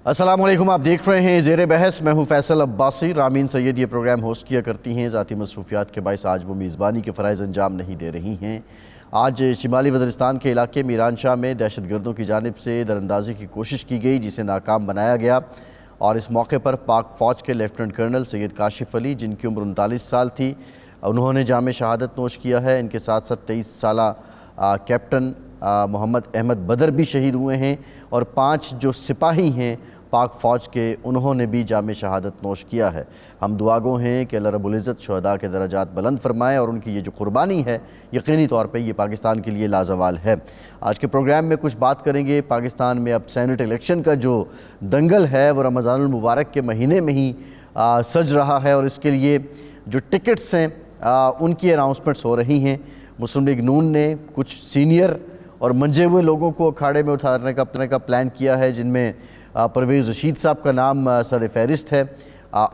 अस्सलाम वालेकुम, आप देख रहे हैं ज़ेरे बहस। मैं हूं फैसल अब्बासी। रामीन सैयद ये प्रोग्राम होस्ट किया करती हैं। ज़ाती मसरूफियात के बायस आज वो मेज़बानी के फ़राइज़ अंजाम नहीं दे रही हैं। आज शिमाली वज़ीरिस्तान के इलाके मीरान शाह में दहशत गर्दों की जानिब से दरअंदाजी की कोशिश की गई, जिसे नाकाम बनाया गया। और इस मौके पर पाक फ़ौज के लेफ्टिनेंट कर्नल सैयद काशिफ अली, जिनकी उम्र 39 साल थी, उन्होंने जाम शहादत नोश किया है। इनके साथ साथ 23 साला कैप्टन मोहम्मद अहमद बदर भी शहीद हुए हैं और 5 जो सिपाही हैं पाक फ़ौज के, उन्होंने भी जाम शहादत नोश किया है। हम दुआगो हैं कि अल्लाह रब्बुल इज़्ज़त शुहदा के दर्जात बुलंद फरमाए और उनकी ये जो कुर्बानी है यकीनी तौर पे ये पाकिस्तान के लिए लाजवाल है। आज के प्रोग्राम में कुछ बात करेंगे। पाकिस्तान में अब सेनेट इलेक्शन का जो दंगल है वो रमज़ानुल मुबारक के महीने में ही सज रहा है और इसके लिए जो टिकट्स हैं उनकी अनाउंसमेंट्स हो रही हैं। मुस्लिम लीग नून ने कुछ सीनियर और मंजे हुए लोगों को अखाड़े में उतारने का प्लान किया है, जिनमें परवेज़ रशीद साहब का नाम सर फहरिस्त है।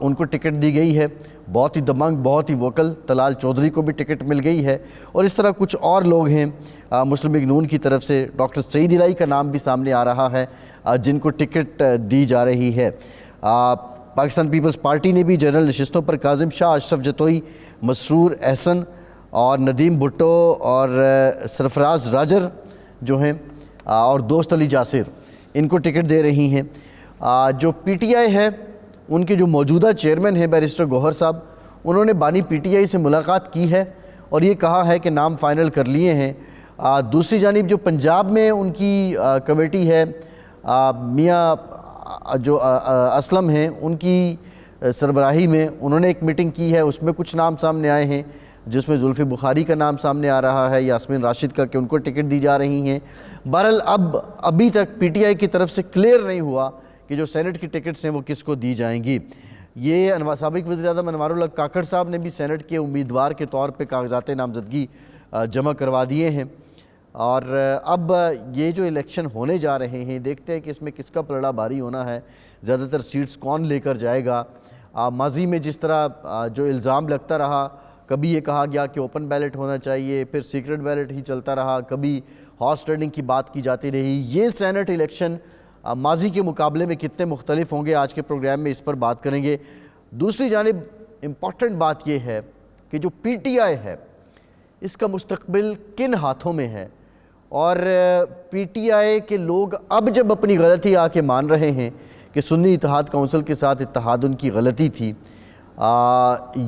उनको टिकट दी गई है। बहुत ही दबंग, बहुत ही वोकल तलाल चौधरी को भी टिकट मिल गई है। और इस तरह कुछ और लोग हैं मुस्लिम लीग नून की तरफ से। डॉक्टर सईद इलाही का नाम भी सामने आ रहा है जिनको टिकट दी जा रही है। पाकिस्तान पीपल्स पार्टी ने भी जनरल नशिस्तों पर काजिम शाह, अशरफ जतोई, मसरूर एहसन और नदीम भुट्टो और सरफराज राजर जो हैं और दोस्त अली जासिर, इनको टिकट दे रही हैं। जो पीटीआई है उनके जो मौजूदा चेयरमैन हैं बैरिस्टर गौहर साहब, उन्होंने बानी पीटीआई से मुलाकात की है और ये कहा है कि नाम फाइनल कर लिए हैं। दूसरी जानिब जो पंजाब में उनकी कमेटी है, मियाँ जो असलम हैं, उनकी सरबराही में उन्होंने एक मीटिंग की है। उसमें कुछ नाम सामने आए हैं जिसमें जुल्फ़ी बुखारी का नाम सामने आ रहा है, यास्मीन राशिद का, कि उनको टिकट दी जा रही हैं। बहरहाल अभी तक पीटीआई की तरफ से क्लियर नहीं हुआ कि जो सेनेट की टिकट्स हैं वो किसको दी जाएंगी। ये साबिक़ वज़ीर-ए-आज़म अनवारुल हक काकड़ साहब ने भी सेनेट के उम्मीदवार के तौर पे कागजात नामजदगी जमा करवा दिए हैं और अब ये जो इलेक्शन होने जा रहे हैं, देखते हैं कि इसमें किसका पलड़ा भारी होना है, ज़्यादातर सीट्स कौन लेकर जाएगा। माजी में जिस तरह जो इल्ज़ाम लगता रहा, कभी ये कहा गया कि ओपन बैलेट होना चाहिए, फिर सीक्रेट बैलेट ही चलता रहा, कभी हॉर्स ट्रेडिंग की बात की जाती रही। ये सेनेट इलेक्शन माजी के मुकाबले में कितने मुख्तलिफ होंगे, आज के प्रोग्राम में इस पर बात करेंगे। दूसरी जानिब इम्पॉर्टेंट बात यह है कि जो पीटीआई है इसका मुस्तकबिल किन हाथों में है और पीटीआई के लोग अब जब अपनी गलती आके मान रहे हैं कि सुन्नी इत्तेहाद काउंसिल के साथ इत्तेहाद उनकी गलती थी,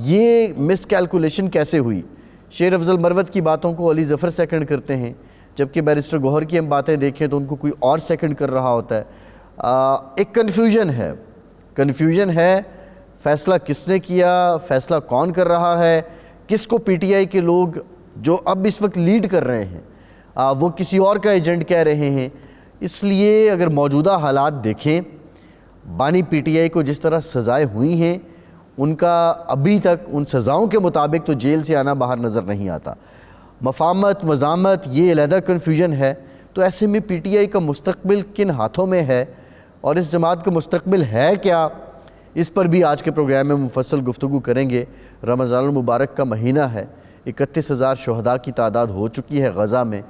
ये मिस कैलकुलेशन कैसे हुई। शेर अफजल मरवत की बातों को अली ज़फ़र सेकंड करते हैं, जबकि बैरिस्टर गौहर की हम बातें देखें तो उनको कोई और सेकंड कर रहा होता है। एक कन्फ्यूजन है फ़ैसला किसने किया, फ़ैसला कौन कर रहा है, किसको पीटीआई के लोग जो अब इस वक्त लीड कर रहे हैं वो किसी और का एजेंट कह रहे हैं। इसलिए अगर मौजूदा हालात देखें, बानी पीटीआई को जिस तरह सज़ाएँ हुई हैं, उनका अभी तक उन सज़ाओं के मुताबिक तो जेल से आना बाहर नज़र नहीं आता। मफामत, मज़ामत, ये अलहदा कन्फ्यूजन है। तो ऐसे में पीटीआई का मुस्तकबिल किन हाथों में है और इस जमात का मुस्तकबिल है क्या, इस पर भी आज के प्रोग्राम में मुफस्सल गुफ्तगू करेंगे। रमज़ानुल मुबारक का महीना है, 31,000 शुहदा की तादाद हो चुकी है गज़ा में।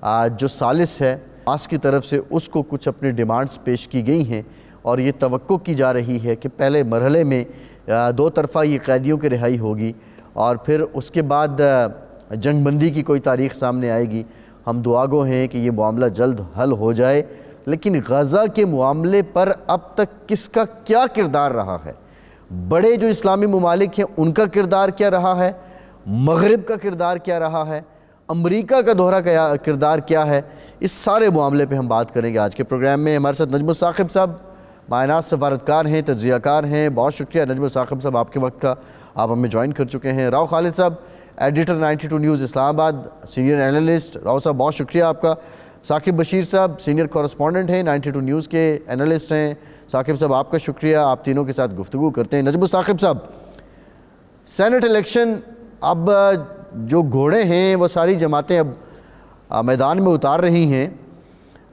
जो सालिस है मास की तरफ से उसको कुछ अपनी डिमांड्स पेश की गई हैं और ये तवक्को की जा रही है कि पहले मरहले में 2 तरफ़ा ये कैदियों की रिहाई होगी और फिर उसके बाद जंगबंदी की कोई तारीख़ सामने आएगी। हम दुआगो हैं कि ये मामला जल्द हल हो जाए, लेकिन गज़ा के मामले पर अब तक किसका क्या किरदार रहा है, बड़े जो इस्लामी ममालिक हैं उनका किरदार क्या रहा है, मगरिब का किरदार क्या रहा है, अमरीका का दोहरा किरदार क्या है, इस सारे मामले पर हम बात करेंगे आज के प्रोग्राम में। हमारे साथ नजमुल साकिब साहब मायनात सफारतकार हैं, तज्ज़ियाकार हैं। बहुत शुक्रिया नजमुल साकिब साहब आपके वक्त का, आप हमें ज्वाइन कर चुके हैं। राव खालिद साहब editor 92 news Islamabad, senior analyst. Rao साहब बहुत शुक्रिया आपका। साकिब बशीर साहब सीनियर कॉरेस्पॉन्डेंट हैं, 92 न्यूज़ के एनालिस्ट हैं। साकिब साहब आपका शुक्रिया, आप तीनों के साथ गुफ्तगू करते हैं। नजमुल साकिब साहब, सेनेट इलेक्शन, अब जो घोड़े हैं वो सारी जमातें अब मैदान में उतार रही हैं।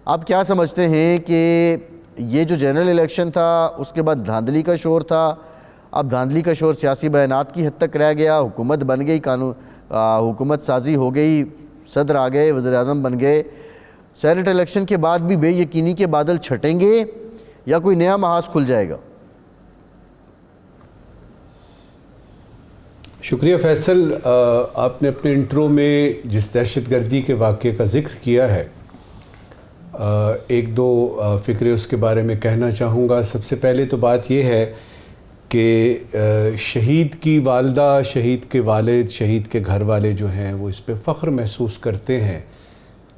आप क्या समझते हैं कि ये जो जनरल इलेक्शन था उसके बाद धांधली का शोर था, अब धांधली का शोर सियासी बयानात की हद तक रह गया, हुकूमत बन गई, कानून हुकूमत साजी हो गई, सदर आ गए, वज़ीर-ए-आज़म बन गए, सेनेट इलेक्शन के बाद भी बेयकीनी के बादल छटेंगे या कोई नया महाज खुल जाएगा? शुक्रिया फैसल, आपने अपने इंट्रो में जिस दहशतगर्दी के वाक़े का जिक्र किया है, एक दो फ़िक्रे उसके बारे में कहना चाहूँगा। सबसे पहले तो बात यह है कि शहीद की वालदा, शहीद के वालिद, शहीद के घर वाले जो हैं वो इस पे फ़ख्र महसूस करते हैं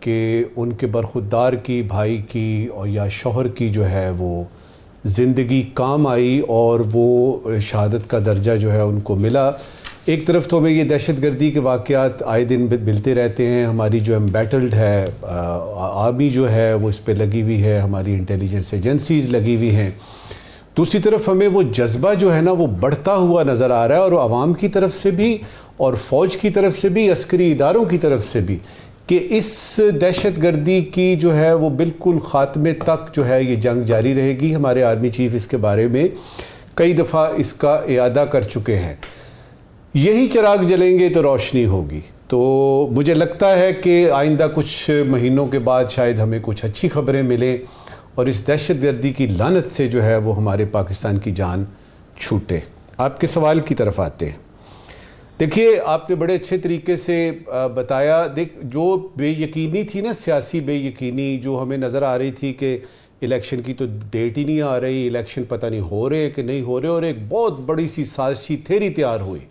कि उनके बरखुरदार की, भाई की और या शौहर की जो है वो ज़िंदगी काम आई और वो शहादत का दर्जा जो है उनको मिला। एक तरफ तो हमें ये दहशतगर्दी के वाक़यात आए दिन मिलते रहते हैं, हमारी जो एम्बैटल्ड है आर्मी जो है वो इस पे लगी हुई है, हमारी इंटेलिजेंस एजेंसीज़ लगी हुई हैं। दूसरी तरफ हमें वो जज्बा जो है ना वो बढ़ता हुआ नज़र आ रहा है, और आवाम की तरफ से भी और फ़ौज की तरफ से भी, अस्करी इदारों की तरफ से भी, कि इस दहशतगर्दी की जो है वो बिल्कुल ख़ात्मे तक जो है ये जंग जारी रहेगी। हमारे आर्मी चीफ इसके बारे में कई दफ़ा इसका इयादा कर चुके हैं। यही चिराग जलेंगे तो रोशनी होगी। तो मुझे लगता है कि आइंदा कुछ महीनों के बाद शायद हमें कुछ अच्छी खबरें मिलें और इस दहशतगर्दी की लानत से जो है वो हमारे पाकिस्तान की जान छूटे। आपके सवाल की तरफ आते हैं। देखिए, आपने बड़े अच्छे तरीके से बताया। जो बेयकीनी थी ना, सियासी बेयकीनी जो हमें नज़र आ रही थी कि इलेक्शन की तो डेट ही नहीं आ रही, इलेक्शन पता नहीं हो रहे कि नहीं हो रहे, और एक बहुत बड़ी सी साजिशी थ्योरी तैयार हुई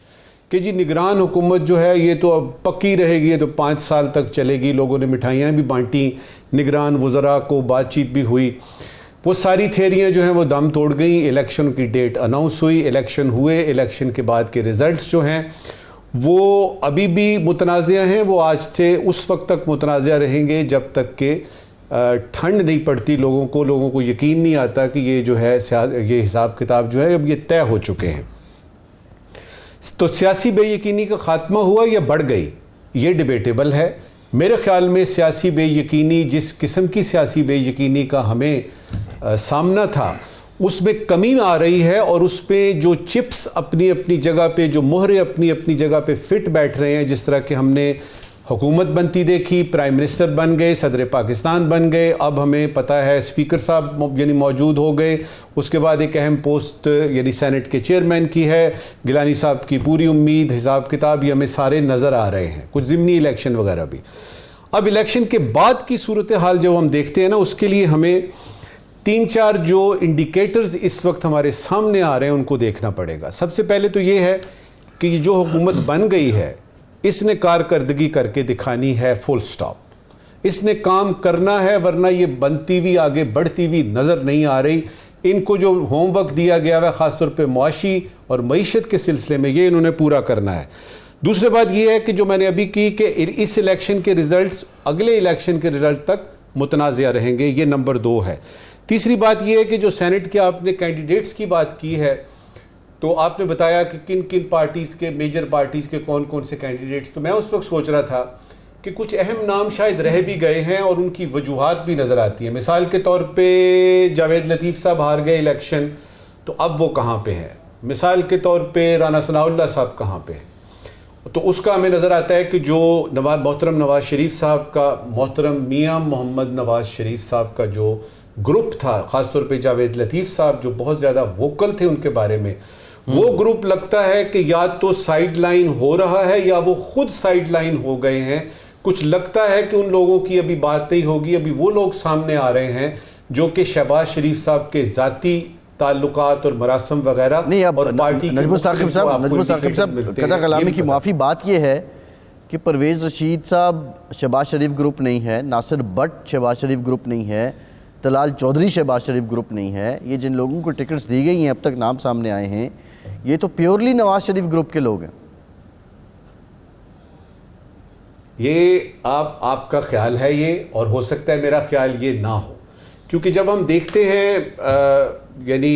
कि जी निगरान हुकूमत जो है ये तो अब पक्की रहेगी, ये तो 5 साल तक चलेगी। लोगों ने मिठाइयाँ भी बांटी, निगरान वज़रा को बातचीत भी हुई। वो सारी थ्योरियाँ जो हैं वो दम तोड़ गई। इलेक्शन की डेट अनाउंस हुई, इलेक्शन हुए, इलेक्शन के बाद के रिज़ल्ट्स जो हैं वो अभी भी मुतनाज़िया हैं। वो आज से उस वक्त तक मुतनाज़िया रहेंगे जब तक कि ठंड नहीं पड़ती लोगों को यकीन नहीं आता कि ये जो है ये हिसाब किताब जो है अब ये तय हो चुके हैं। तो सियासी बेयकीनी का खात्मा हुआ या बढ़ गई, ये डिबेटेबल है। मेरे ख्याल में सियासी बेयकीनी, जिस किस्म की सियासी बेयकीनी का हमें सामना था, उसमें कमी आ रही है, और उस पर जो चिप्स अपनी अपनी जगह पे, जो मोहरे अपनी अपनी जगह पे फिट बैठ रहे हैं, जिस तरह के हमने हुकूमत बनती देखी, प्राइम मिनिस्टर बन गए, सदर पाकिस्तान बन गए, अब हमें पता है स्पीकर साहब यानी मौजूद हो गए, उसके बाद एक अहम पोस्ट यानी सेनेट के चेयरमैन की है, गिलानी साहब की पूरी उम्मीद, हिसाब किताब, ये हमें सारे नज़र आ रहे हैं, कुछ ज़िमनी इलेक्शन वगैरह भी। अब इलेक्शन के बाद की सूरत हाल जब हम देखते हैं ना, उसके लिए हमें 3-4 जो इंडिकेटर्स इस वक्त हमारे सामने आ रहे हैं उनको देखना पड़ेगा। सबसे पहले तो ये है कि जो हुकूमत बन गई है इसने कारकर्दगी करके दिखानी है, फुल स्टॉप। इसने काम करना है, वरना ये बनती हुई आगे बढ़ती हुई नज़र नहीं आ रही। इनको जो होमवर्क दिया गया है ख़ासतौर पे मुआशी और मईशत के सिलसिले में, ये इन्होंने पूरा करना है। दूसरी बात यह है कि जो मैंने अभी की कि इस इलेक्शन के रिजल्ट्स अगले इलेक्शन के रिजल्ट तक मुतनाज़िया रहेंगे, ये नंबर 2 है। तीसरी बात यह है कि जो सेनेट के आपने कैंडिडेट्स की बात की है, तो आपने बताया कि किन किन पार्टीज़ के, मेजर पार्टीज़ के कौन कौन से कैंडिडेट्स। तो मैं उस वक्त सोच रहा था कि कुछ अहम नाम शायद रह भी गए हैं और उनकी वजूहात भी नज़र आती हैं। मिसाल के तौर पे जावेद लतीफ़ साहब हार गए इलेक्शन, तो अब वो कहाँ पे हैं। मिसाल के तौर पे राना सनाउल्लाह साहब कहाँ पे हैं, तो उसका हमें नज़र आता है कि जो मोहतरम नवाज शरीफ साहब का, मोहतरम मियाँ मोहम्मद नवाज शरीफ साहब का जो ग्रुप था, ख़ासतौर पे जावेद लतीफ़ साहब जो बहुत ज़्यादा वोकल थे उनके बारे में, वो ग्रुप लगता है कि या तो साइड लाइन हो रहा है या वो खुद साइड लाइन हो गए हैं। कुछ लगता है कि उन लोगों की अभी बात नहीं होगी। अभी वो लोग सामने आ रहे हैं जो कि शहबाज शरीफ साहब के ज़ाती ताल्लुकात और मरासम वगैरह नहीं। अब और पार्टी नजमुल साकिब साहब कदा कलामी की माफ़ी बात यह है कि परवेज़ रशीद साहब शहबाज शरीफ ग्रुप नहीं है, नासिर भट्ट शहबाज शरीफ ग्रुप नहीं है, तलाल चौधरी शहबाज शरीफ ग्रुप नहीं है। ये जिन लोगों को टिकट्स दी गई हैं, अब तक नाम सामने आए हैं, ये तो प्योरली नवाज शरीफ ग्रुप के लोग हैं। ये आपका ख्याल है ये, और हो सकता है मेरा ख्याल ये ना हो, क्योंकि जब हम देखते हैं यानी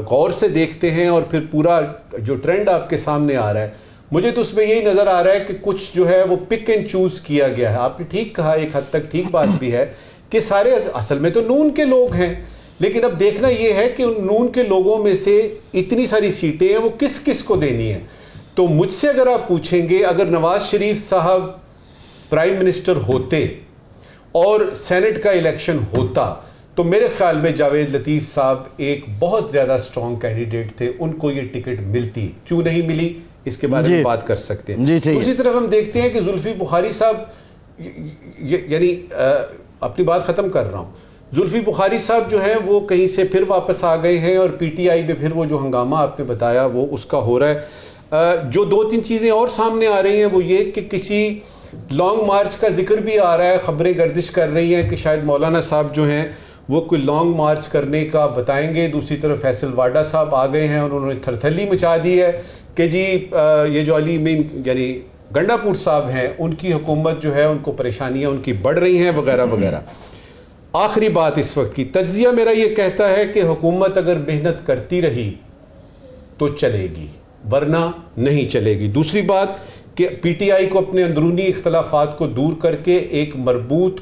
गौर से देखते हैं और फिर पूरा जो ट्रेंड आपके सामने आ रहा है, मुझे तो उसमें यही नज़र आ रहा है कि कुछ जो है वो पिक एंड चूज किया गया है। आपने ठीक कहा, एक हद तक ठीक बात भी है कि सारे असल में तो नून के लोग हैं, लेकिन अब देखना यह है कि उन नून के लोगों में से इतनी सारी सीटें हैं वो किस किस को देनी है। तो मुझसे अगर आप पूछेंगे, अगर नवाज शरीफ साहब प्राइम मिनिस्टर होते और सेनेट का इलेक्शन होता, तो मेरे ख्याल में जावेद लतीफ़ साहब एक बहुत ज़्यादा स्ट्रॉन्ग कैंडिडेट थे, उनको ये टिकट मिलती, क्यों नहीं मिली इसके बारे में बात कर सकते हैं। दूसरी तरफ हम देखते हैं कि जुल्फी बुखारी साहब, यानी अपनी बात ख़त्म कर रहा हूँ, जुल्फी बुखारी साहब जो है वो कहीं से फिर वापस आ गए हैं और पीटीआई में फिर वो जो हंगामा आपने बताया वो उसका हो रहा है। जो 2-3 चीज़ें और सामने आ रही हैं वो ये कि किसी लॉन्ग मार्च का जिक्र भी आ रहा है, खबरें गर्दिश कर रही हैं कि शायद मौलाना साहब जो हैं वो कोई लॉन्ग मार्च करने का बताएंगे। दूसरी तरफ फैसल वाडा साहब आ गए हैं और उन्होंने थरथली मचा दी है कि जी ये जो अली मीन यानी गंडापुर साहब हैं उनकी हुकूमत जो है उनको परेशानियां उनकी बढ़ रही हैं वगैरह वगैरह। आखिरी बात इस वक्त की तज्जिया मेरा ये कहता है कि हुकूमत अगर मेहनत करती रही तो चलेगी, वरना नहीं चलेगी। दूसरी बात कि पीटीआई को अपने अंदरूनी इख्तलाफात को दूर करके एक मरबूत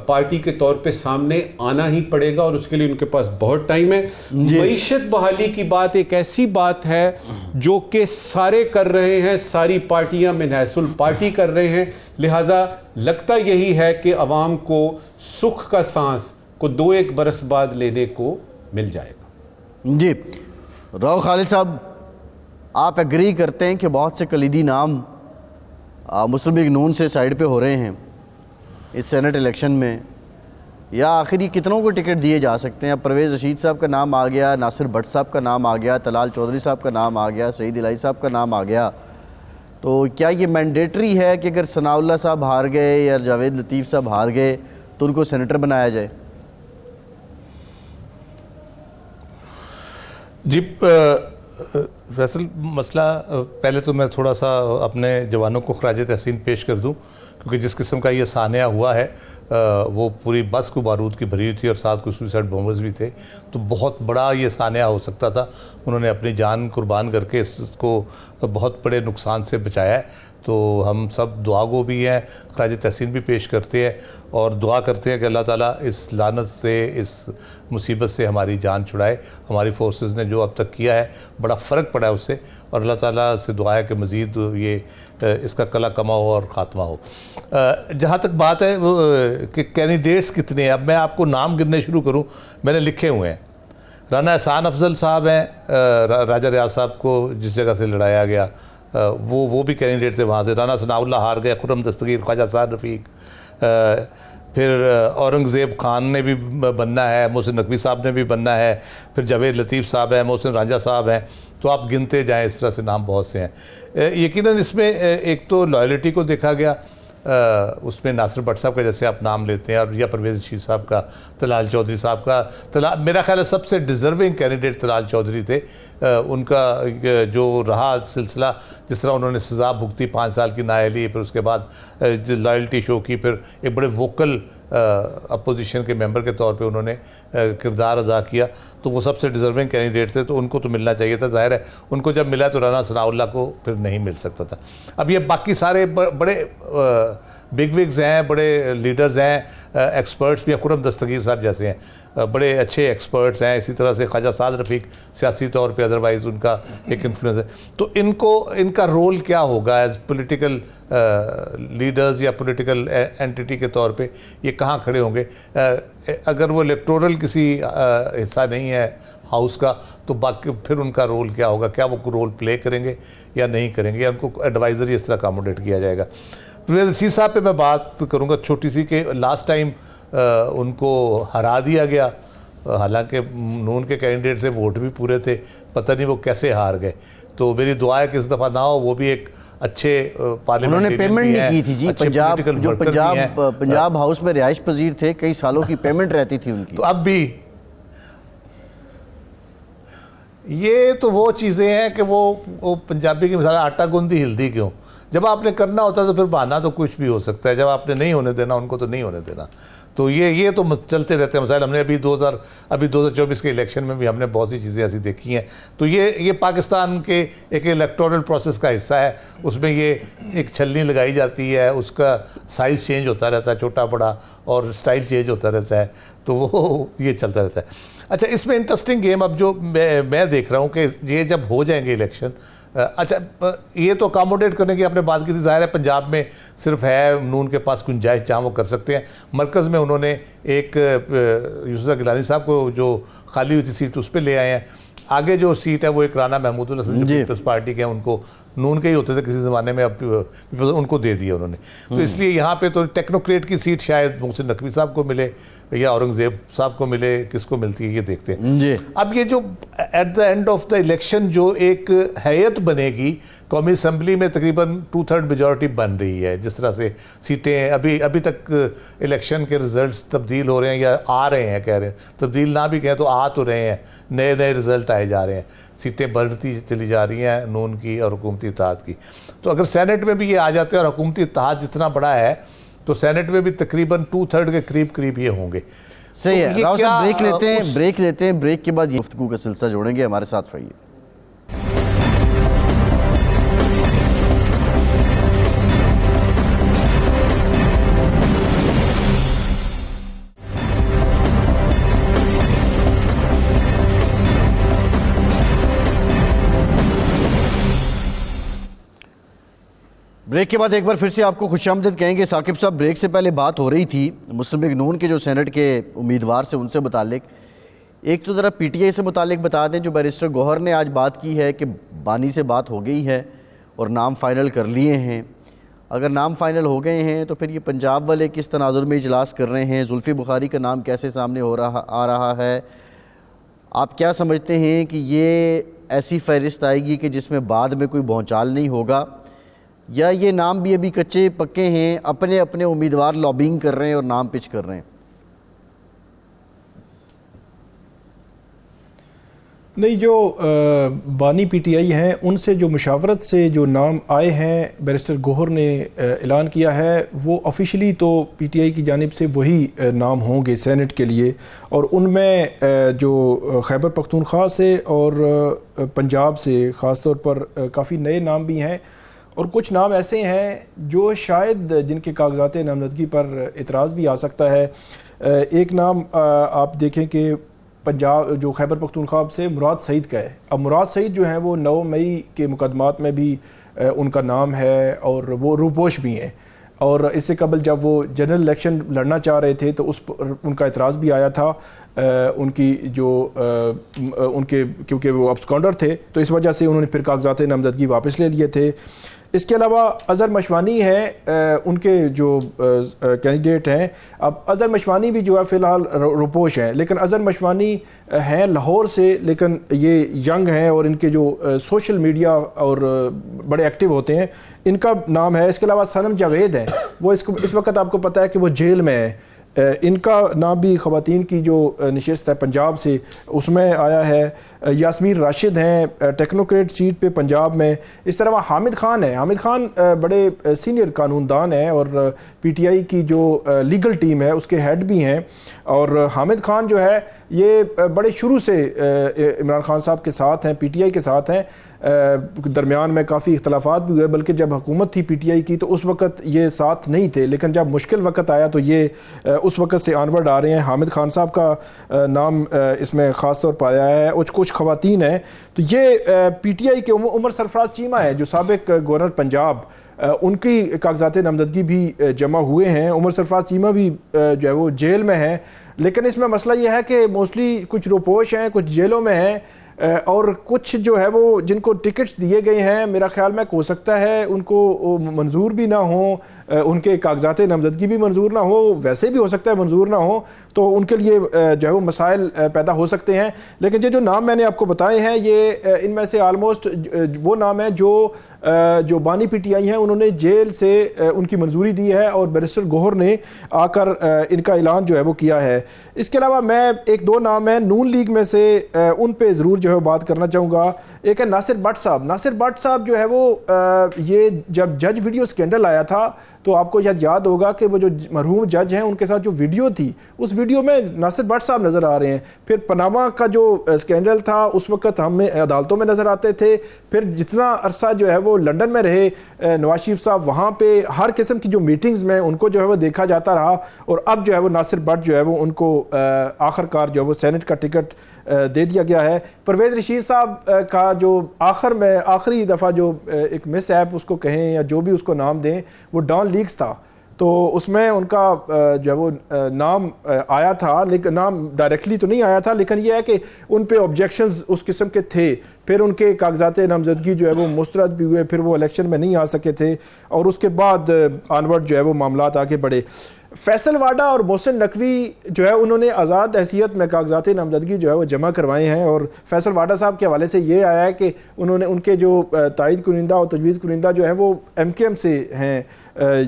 पार्टी के तौर पे सामने आना ही पड़ेगा और उसके लिए उनके पास बहुत टाइम है। मईशत बहाली की बात एक ऐसी बात है जो कि सारे कर रहे हैं, सारी पार्टियां मिनहसुल पार्टी कर रहे हैं, लिहाजा लगता यही है कि अवाम को सुख का सांस को 2-1 बरस बाद लेने को मिल जाएगा। जी राव खालिद साहब, आप एग्री करते हैं कि बहुत से कलीदी नाम मुस्लिम लीग नून से साइड पे हो रहे हैं इस सेनेट इलेक्शन में, या आखिर ये कितनों को टिकट दिए जा सकते हैं? परवेज़ रशीद साहब का नाम आ गया, नासिर भट्ट साहब का नाम आ गया, तलाल चौधरी साहब का नाम आ गया, सईद इलाही साहब का नाम आ गया। तो क्या ये मैंडेटरी है कि अगर सनाउल्लाह साहब हार गए या जावेद लतीफ़ साहब हार गए तो उनको सेनेटर बनाया जाए? जी फैसल, मसला पहले तो मैं थोड़ा सा अपने जवानों को खराज तहसीन पेश कर दूं, क्योंकि जिस किस्म का ये सानिया हुआ है वो पूरी बस को बारूद की भरी हुई थी और साथ कुछ सुसाइड बॉम्बर्स भी थे, तो बहुत बड़ा ये सानिया हो सकता था। उन्होंने अपनी जान कुर्बान करके इसको बहुत बड़े नुकसान से बचाया है। तो हम सब दुआ गो भी हैं, खराज तहसीन भी पेश करते हैं और दुआ करते हैं कि अल्लाह ताला इस लानत से, इस मुसीबत से हमारी जान छुड़ाए। हमारी फोर्सेस ने जो अब तक किया है बड़ा फ़र्क पड़ा है उससे, और अल्लाह ताला से दुआ है कि मज़ीद ये इसका कला कमा हो और ख़ात्मा हो। जहाँ तक बात है कि कैंडिडेट्स कितने हैं, अब मैं आपको नाम गिनने शुरू करूँ, मैंने लिखे हुए हैं। राना एहसान अफजल साहब हैं, राजा रियाज साहब को जिस जगह से लड़ाया गया वो भी कैंडिडेट थे वहाँ से। राना सनाउल्लाह हार गए, खुर्रम दस्तगीर, ख्वाजा साद रफ़ीक, फिर औरंगज़ेब खान ने भी बनना है, मोहसिन नकवी साहब ने भी बनना है, फिर जावेद लतीफ़ साहब हैं, मोहसिन रांझा साहब हैं। तो आप गिनते जाएँ, इस तरह से नाम बहुत से हैं। यकीनन इसमें एक तो लॉयल्टी को देखा गया, उसमें नासिर भट्ट साहब का जैसे आप नाम लेते हैं, और या परवेज़ रशीद साहब का, तलाल चौधरी साहब का। मेरा ख्याल है सबसे डिज़र्विंग कैंडिडेट तलाल चौधरी थे। उनका जो रहा सिलसिला, जिस तरह उन्होंने सज़ा भुगती 5 साल की नाअहली, फिर उसके बाद लॉयल्टी शो की, फिर एक बड़े वोकल अपोजिशन के मेंबर के तौर पे उन्होंने किरदार अदा किया, तो वो सबसे डिज़र्विंग कैंडिडेट थे, तो उनको तो मिलना चाहिए था। ज़ाहिर है उनको जब मिला तो राना सनाउल्लाह को फिर नहीं मिल सकता था। अब ये बाकी सारे बड़े बिग विग्स हैं, बड़े लीडर्स हैं, एक्सपर्ट्स भी, खुर्रम दस्तगीर साहब जैसे हैं, बड़े अच्छे एक्सपर्ट्स हैं। इसी तरह से ख्वाजा साद रफ़ीक सियासी तौर पे अदरवाइज़ उनका एक इन्फ्लुएंस है। तो इनका रोल क्या होगा एज पॉलिटिकल लीडर्स या पॉलिटिकल एंटिटी के तौर पे, ये कहाँ खड़े होंगे? अगर वो इलेक्टोरल किसी हिस्सा नहीं है हाउस का, तो बाकी फिर उनका रोल क्या होगा? क्या वो रोल प्ले करेंगे या नहीं करेंगे, या उनको एडवाइज़री इस तरह अकोमोडेट किया जाएगा? परवेज़ रशीद साहब पे मैं बात करूँगा छोटी सी, कि लास्ट टाइम उनको हरा दिया गया, हालांकि नून के कैंडिडेट थे, वोट भी पूरे थे, पता नहीं वो कैसे हार गए। तो मेरी दुआ है कि इस दफ़ा ना हो। वो भी एक अच्छे पार्लियामेंट, उन्होंने पेमेंट नहीं की थी जी, पंजाब हाउस में रिहाइश पजीर थे, कई सालों की पेमेंट रहती थी उनकी। तो अब भी ये तो वो चीज़ें हैं कि वो पंजाबी की मिसाल, आटा गूंदी हिलदी क्यों? जब आपने करना होता है तो फिर बहाना तो कुछ भी हो सकता है, जब आपने नहीं होने देना उनको तो नहीं होने देना। तो ये तो चलते रहते हैं मसाइल। हमने अभी 2024 के इलेक्शन में भी हमने बहुत सी चीज़ें ऐसी देखी हैं। तो ये पाकिस्तान के एक इलेक्टोरल प्रोसेस का हिस्सा है, उसमें ये एक छलनी लगाई जाती है, उसका साइज़ चेंज होता रहता है, छोटा बड़ा, और स्टाइल चेंज होता रहता है, तो वो ये चलता रहता है। अच्छा, इसमें इंटरेस्टिंग गेम अब जो मैं देख रहा हूँ कि ये जब हो जाएंगे इलेक्शन, अच्छा, ये तो अकामोडेट करने की आपने बात की थी, जाहिर है पंजाब में सिर्फ है नून के पास गुंजाइश जहाँ वो कर सकते हैं। मरकज़ में उन्होंने एक यूसुफ गिलानी साहब को जो खाली हुई थी सीट उस पर ले आए हैं। आगे जो सीट है वो एक राना महमूदुल हसन जो पीपल्स पार्टी के हैं, उनको नून के ही होते थे किसी ज़माने में, अब उनको दे दिया उन्होंने। तो इसलिए यहाँ पे तो टेक्नोक्रेट की सीट शायद मोहसिन नकवी साहब को मिले या औरंगजेब साहब को मिले, किसको मिलती है ये देखते हैं। अब ये जो at the end of the election जो एक हैयत बनेगी, कौमी असम्बली में तकरीबन 2/3 मेजॉरिटी बन रही है, जिस तरह से सीटें अभी तक इलेक्शन के रिजल्ट्स तब्दील हो रहे हैं या आ रहे हैं, कह रहे हैं तब्दील ना भी कहें तो आ तो रहे हैं, नए नए रिजल्ट आए जा रहे हैं, सीटें बढ़ती चली जा रही हैं नून की और हुकूमती इत्तेहाद की। तो अगर सेनेट में भी ये आ जाते हैं और हुकूमती इत्तेहाद जितना बड़ा है तो सेनेट में भी तकरीबन 2/3 के करीब ये होंगे। सही तो है। राव साहब ब्रेक लेते हैं, ब्रेक के बाद ये गुफ्तगू का सिलसिला जोड़ेंगे, हमारे साथ रहिए। ब्रेक के बाद एक बार फिर से आपको खुशामदीद कहेंगे। साकिब साहब, ब्रेक से पहले बात हो रही थी मुस्लिम लीग नून के जो सेनेट के उम्मीदवार से उनसे मुतालिक। एक तो ज़रा पीटीआई से मुतालिक बता दें, जो बैरिस्टर गौहर ने आज बात की है कि बानी से बात हो गई है और नाम फ़ाइनल कर लिए हैं। अगर नाम फ़ाइनल हो गए हैं तो फिर ये पंजाब वाले किस तनाजुर में इजलास कर रहे हैं, जुल्फ़ी बुखारी का नाम कैसे सामने आ रहा है? आप क्या समझते हैं कि ये ऐसी फहरिस्त आएगी कि जिसमें बाद में कोई भौचाल नहीं होगा, या ये नाम भी अभी कच्चे पक्के हैं, अपने अपने उम्मीदवार लॉबिंग कर रहे हैं और नाम पिच कर रहे हैं? नहीं, जो बानी पीटीआई हैं उनसे जो मुशावरत से जो नाम आए हैं, बैरिस्टर गौहर ने ऐलान किया है, वो ऑफिशियली तो पीटीआई की जानिब से वही नाम होंगे सेनेट के लिए। और उनमें जो खैबर पख्तूनख्वा से और पंजाब से ख़ास तौर पर काफ़ी नए नाम भी हैं, और कुछ नाम ऐसे हैं जो शायद जिनके कागजात नामजदगी पर इतराज़ भी आ सकता है। एक नाम आप देखें कि पंजाब जो खैबर पख्तूनख्वा से मुराद सईद का है। अब मुराद सईद जो हैं वो 9 मई के मुकदमात में भी उनका नाम है और वो रूपोश भी हैं। और इससे कबल जब वो जनरल इलेक्शन लड़ना चाह रहे थे तो उस पर उनका इतराज़ भी आया था। उनकी जो उनके क्योंकि वो अब्सकॉन्डर थे तो इस वजह से उन्होंने फिर कागजात नामजदगी वापस ले लिए थे। इसके अलावा अज़हर मशवानी है, उनके जो कैंडिडेट हैं। अब अज़हर मशवानी भी जो है फ़िलहाल रुपोश हैं, लेकिन अज़हर मशवानी हैं लाहौर से, लेकिन ये यंग हैं और इनके जो सोशल मीडिया और बड़े एक्टिव होते हैं, इनका नाम है। इसके अलावा सनम जावेद हैं, वो इस वक्त आपको पता है कि वो जेल में है। इनका नाम भी ख़वातीन की जो नशिस्त है पंजाब से उसमें आया है। यास्मीन राशिद हैं टेक्नोक्रेट सीट पे पंजाब में। इस तरह हामिद खान है। हामिद खान बड़े सीनियर कानूनदान हैं और पीटीआई की जो लीगल टीम है उसके हेड भी हैं। और हामिद खान जो है ये बड़े शुरू से इमरान खान साहब के साथ हैं, पीटीआई के साथ हैं। दरमियान में काफ़ी इख्तलाफात भी हुए, बल्कि जब हुकूमत थी पीटीआई की तो उस वक्त ये साथ नहीं थे, लेकिन जब मुश्किल वक्त आया तो ये उस वक्त से आनवर्ड आ रहे हैं। हामिद खान साहब का नाम इसमें ख़ास तौर पर आया है। कुछ ख़वातीन हैं तो ये पीटीआई के उमर सरफराज चीमा है जो साबिक गवर्नर पंजाब, उनकी कागजात नामजदगी भी जमा हुए हैं। उमर सरफराज चीमा भी जो है वो जेल में है। लेकिन इसमें मसला ये है कि मोस्टली कुछ रुपोश हैं, कुछ जेलों में हैं, और कुछ जो है वो जिनको टिकट्स दिए गए हैं मेरा ख्याल में हो सकता है उनको मंजूर भी ना हो, उनके कागजात नामजदगी भी मंजूर ना हो, वैसे भी हो सकता है मंजूर ना हो, तो उनके लिए जो है वो मसाइल पैदा हो सकते हैं। लेकिन ये जो नाम मैंने आपको बताए हैं ये इनमें से आलमोस्ट वो नाम है जो बानी पीटीआई हैं उन्होंने जेल से उनकी मंजूरी दी है और बैरिस्टर गौहर ने आकर इनका ऐलान जो है वो किया है। इसके अलावा मैं एक दो नाम है नून लीग में से उन पे ज़रूर जो है बात करना चाहूँगा। एक है नासिर भट्ट साहब। नासिर भट्ट साहब जो है वो ये जब जज वीडियो स्कैंडल आया था तो आपको याद होगा कि वो जो मरहूम जज हैं उनके साथ जो वीडियो थी उस वीडियो में नासिर भट्ट साहब नज़र आ रहे हैं। फिर पनामा का जो स्कैंडल था उस वक्त हमें अदालतों में नज़र आते थे। फिर जितना अरसा जो है वो लंदन में रहे नवाज शरीफ साहब, वहाँ पे हर किस्म की जो मीटिंग्स में उनको जो है वो देखा जाता रहा। और अब जो है वो नासिर भट्ट जो है वो उनको आखिरकार जो है वो सेनेट का टिकट दे दिया गया है। परवेज़ रशीद साहब का जो आखिरी दफ़ा जो एक मिस ऐप उसको कहें या जो भी उसको नाम दें, वो डॉन लीक्स था, तो उसमें उनका जो है वो नाम आया था, लेकिन नाम डायरेक्टली तो नहीं आया था, लेकिन यह है कि उन पे ऑब्जेक्शंस उस किस्म के थे। फिर उनके कागजात नामजदगी जो है वो मुस्तरद भी हुए, फिर वो इलेक्शन में नहीं आ सके थे, और उसके बाद ऑनवर्ड जो है वो मामलात आगे बढ़े। फैसल वाडा और मोहसिन नकवी जो है उन्होंने आज़ाद हैसियत में कागजात नामजदगी जो है वो जमा करवाए हैं, और फैसल वाडा साहब के हवाले से ये आया है कि उन्होंने उनके जो तायद कुनिंदा और तजवीज़ कुनिंदा जो है वो MKM से हैं,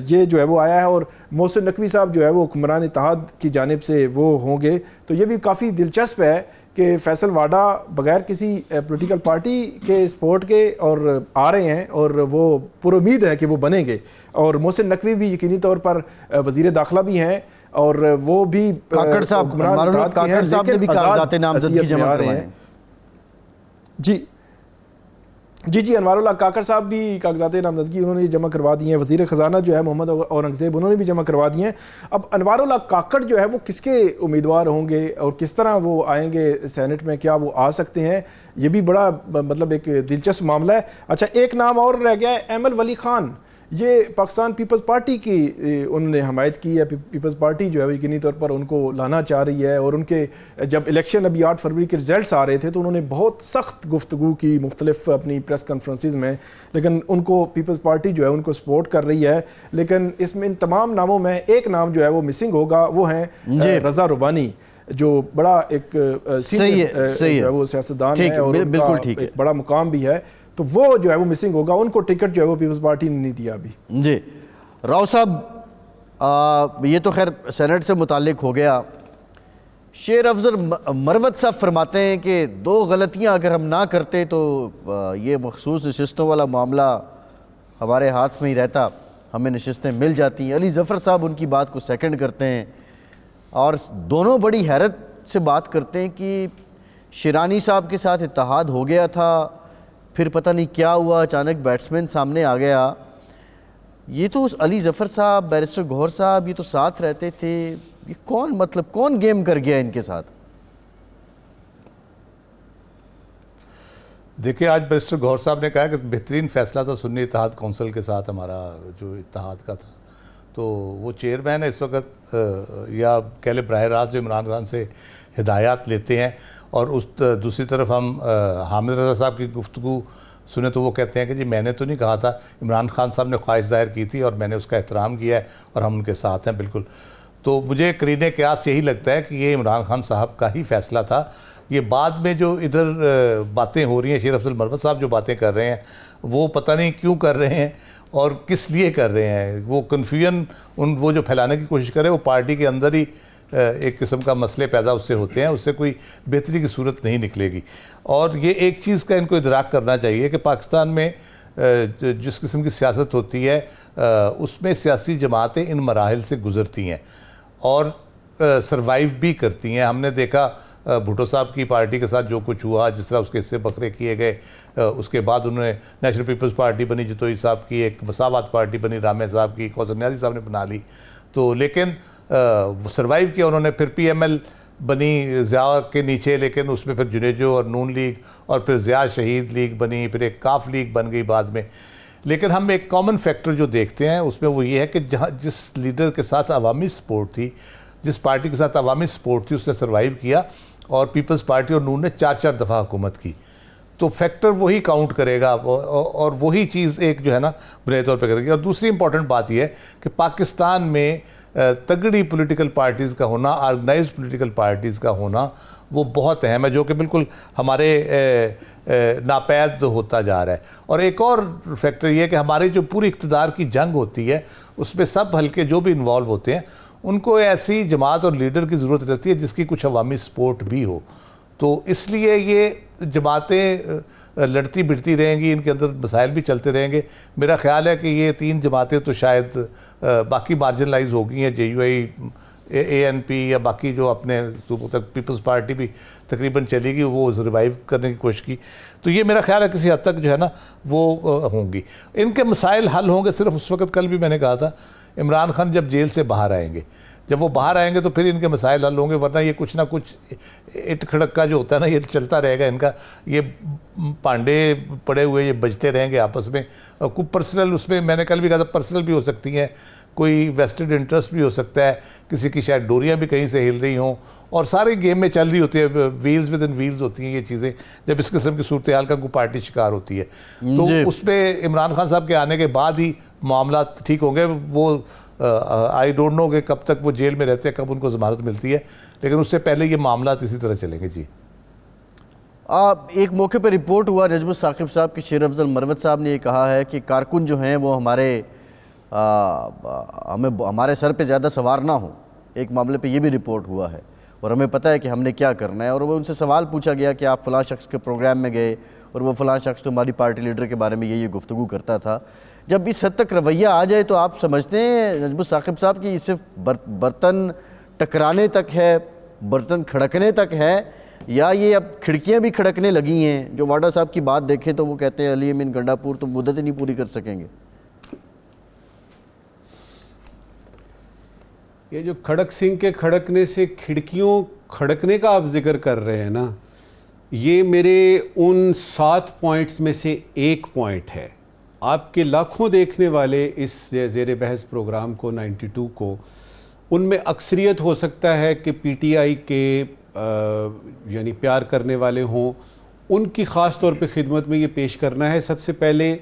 ये जो है वो आया है, और मोहसिन नकवी साहब जो है वो हुक्मरान इत्तेहाद की जानिब से वो होंगे। तो ये भी काफ़ी दिलचस्प है कि फैसल वाडा बगैर किसी पॉलिटिकल पार्टी के सपोर्ट के और आ रहे हैं, और वो पुरुमीद है कि वो बनेंगे। और मोहसिन नकवी भी यकीनी तौर पर वज़ीर दाखिला भी हैं, और वो भी काकड़ साहब ने भी कागजात नामजदगी जमा करवाए हैं। जी, अनवारुल्लाह काकड़ साहब भी कागजात नामजदगी उन्होंने जमा करवा दिए हैं। वज़ीर ख़जाना जो है मोहम्मद औरंगज़ेब उन्होंने भी जमा करवा दिए हैं। अब अनवारुल्लाह काकड़ जो है वो किसके उम्मीदवार होंगे और किस तरह वो आएंगे सेनेट में, क्या वो आ सकते हैं, ये भी बड़ा मतलब एक दिलचस्प मामला है। अच्छा, एक नाम और रह गया है, एमल वली खान। ये पाकिस्तान पीपल्स पार्टी की उन्होंने हमायत की है। पीपल्स पार्टी जो है यकीनी तौर पर उनको लाना चाह रही है, और उनके जब इलेक्शन अभी 8 फरवरी के रिजल्ट्स आ रहे थे तो उन्होंने बहुत सख्त गुफ्तगू की मुख्तलिफ अपनी प्रेस कॉन्फ्रेंसेस में, लेकिन उनको पीपल्स पार्टी जो है उनको सपोर्ट कर रही है। लेकिन इसमें इन तमाम नामों में एक नाम जो है वो मिसिंग होगा, वो है रज़ा रुबानी, जो बड़ा एक सीनियर वो सियासतदान है और बिल्कुल ठीक है, एक बड़ा मुकाम भी है, तो वो जो है वो मिसिंग होगा। उनको टिकट जो है वो पीपल्स पार्टी ने नहीं दिया अभी। जी राव साहब, ये तो खैर सेनेट से मुताल्लिक हो गया। शेर अफजल मरवत साहब फरमाते हैं कि 2 गलतियां अगर हम ना करते तो ये मखसूस नशिस्तों वाला मामला हमारे हाथ में ही रहता, हमें नशिस्तें मिल जाती। अली ज़फ़र साहब उनकी बात को सेकंड करते हैं, और दोनों बड़ी हैरत से बात करते हैं कि शिरानी साहब के साथ इत्तेहाद हो गया था, फिर पता नहीं क्या हुआ, अचानक बैट्समैन सामने आ गया। ये तो उस अली ज़फ़र साहब, बैरिस्टर गौहर साहब, ये तो साथ रहते थे, ये कौन गेम कर गया इनके साथ? देखिए, आज बैरिस्टर गौहर साहब ने कहा कि बेहतरीन फैसला था सुन्नी इत्तेहाद कौंसिल के साथ हमारा जो इत्तेहाद का था। तो वो चेयरमैन है इस वक्त, या कह ले बराह रास्त जो इमरान खान से हिदायत लेते हैं, और उस दूसरी तरफ हम हामिद रज़ा साहब की गुफ्तगू सुने तो वो कहते हैं कि जी मैंने तो नहीं कहा था, इमरान खान साहब ने ख्वाहिश जाहिर की थी और मैंने उसका एहतराम किया है और हम उनके साथ हैं बिल्कुल। तो मुझे करीने क़यास यही लगता है कि ये इमरान खान साहब का ही फ़ैसला था। ये बाद में जो इधर बातें हो रही हैं, शेर अफजल मरवत साहब जो बातें कर रहे हैं वो पता नहीं क्यों कर रहे हैं और किस लिए कर रहे हैं। वो कन्फ्यूजन वो जो फैलाने की कोशिश कर रहे हैं, वो पार्टी के अंदर ही एक किस्म का मसले पैदा उससे होते हैं, उससे कोई बेहतरी की सूरत नहीं निकलेगी। और ये एक चीज़ का इनको इदराक करना चाहिए कि पाकिस्तान में जिस किस्म की सियासत होती है उसमें सियासी जमातें इन मराहिल से गुज़रती हैं और सरवाइव भी करती हैं। हमने देखा भुट्टो साहब की पार्टी के साथ जो कुछ हुआ, जिस तरह उसके हिस्से बकरे किए गए, उसके बाद उन्होंने नेशनल पीपल्स पार्टी बनी, जितोई साहब की, एक मसावत पार्टी बनी, रामे साहब की, कौसर नियाज़ी साहब ने बना ली, तो लेकिन सरवाइव किया उन्होंने। फिर PML बनी ज़िया के नीचे, लेकिन उसमें फिर जुनेजो और नून लीग और फिर ज़िया शहीद लीग बनी, फिर एक काफ लीग बन गई बाद में। लेकिन हम एक कॉमन फैक्टर जो देखते हैं उसमें वो ये है कि जहाँ जिस लीडर के साथ अवामी सपोर्ट थी, जिस पार्टी के साथ अवामी सपोर्ट थी, उसने सर्वाइव किया और पीपल्स पार्टी और नून ने 4-4 दफ़ा हुकूमत की। तो फैक्टर वही काउंट करेगा और वही चीज़ एक जो है ना बुनियादी तौर पर करेगी। और दूसरी इंपॉर्टेंट बात यह है कि पाकिस्तान में तगड़ी पॉलिटिकल पार्टीज़ का होना, ऑर्गेनाइज्ड पॉलिटिकल पार्टीज़ का होना वो बहुत अहम है, जो कि बिल्कुल हमारे नापैद होता जा रहा है। और एक और फैक्टर ये है कि हमारी जो पूरी इक़्तिदार की जंग होती है उसमें सब हल्के जो भी इन्वॉल्व होते हैं उनको ऐसी जमात और लीडर की ज़रूरत रहती है जिसकी कुछ अवामी सपोर्ट भी हो। तो इसलिए ये जमातें लड़ती भिड़ती रहेंगी, इनके अंदर मसाइल भी चलते रहेंगे। मेरा ख्याल है कि ये 3 जमातें तो शायद बाकी मार्जिनलाइज हो गई हैं, JUI, ANP या बाकी जो अपने सूबों तक पीपल्स पार्टी भी तकरीबन चलेगी, वो रिवाइव करने की कोशिश की। तो ये मेरा ख्याल है किसी हद तक जो है ना वो होंगी। इनके मसाइल हल होंगे सिर्फ उस वक्त, कल भी मैंने कहा था, इमरान खान जब जेल से बाहर आएंगे, जब वो बाहर आएंगे तो फिर इनके मसाइल हल होंगे, वरना ये कुछ ना कुछ इट खड़क्का जो होता है ना, ये चलता रहेगा इनका, ये पांडे पड़े हुए ये बजते रहेंगे आपस में। कुछ पर्सनल उसमें, मैंने कल भी कहा था, पर्सनल भी हो सकती हैं, कोई वेस्टेड इंटरेस्ट भी हो सकता है, किसी की शायद डोरियां भी कहीं से हिल रही हों, और सारे गेम में चल रही होती है, व्हील्स विद इन व्हील्स होती हैं ये चीज़ें, जब इस किस्म की सूरत हाल का कोई पार्टी शिकार होती है। तो उसमें इमरान खान साहब के आने के बाद ही मामला ठीक होंगे। वो आई डोंट नो कि कब तक वो जेल में रहते हैं, कब उनको ज़मानत मिलती है, लेकिन उससे पहले ये मामला इसी तरह चलेंगे। जी एक मौके पर रिपोर्ट हुआ नजमुल साकिब साहब कि शेर अफजल मरवत साहब ने ये कहा है कि कारकुन जो हैं वो हमारे सर पे ज़्यादा सवार ना हो। एक मामले पे ये भी रिपोर्ट हुआ है और हमें पता है कि हमने क्या करना है। और वो उनसे सवाल पूछा गया कि आप फ़लाँ शख्स के प्रोग्राम में गए और वो फ़लाँ शख्स तो हमारी पार्टी लीडर के बारे में ये गुफ्तगू करता था। जब इस हद तक रवैया आ जाए तो आप समझते हैं नजमुल साकिब साहब की सिर्फ बर्तन टकराने तक है, बर्तन खड़कने तक है, या ये अब खिड़कियां भी खड़कने लगी हैं? जो वाडा साहब की बात देखें तो वो कहते हैं अली अमीन गंडापुर तो मुद्दत ही नहीं पूरी कर सकेंगे। ये जो खड़क सिंह के खड़कने से खिड़कियों खड़कने का आप जिक्र कर रहे हैं ना, ये मेरे उन 7 पॉइंट्स में से एक पॉइंट है। आपके लाखों देखने वाले इस ज़ेर बहस प्रोग्राम को 92 को, उनमें अक्सरियत हो सकता है कि पीटीआई के यानी प्यार करने वाले हों, उनकी ख़ास तौर पे खिदमत में ये पेश करना है। सबसे पहले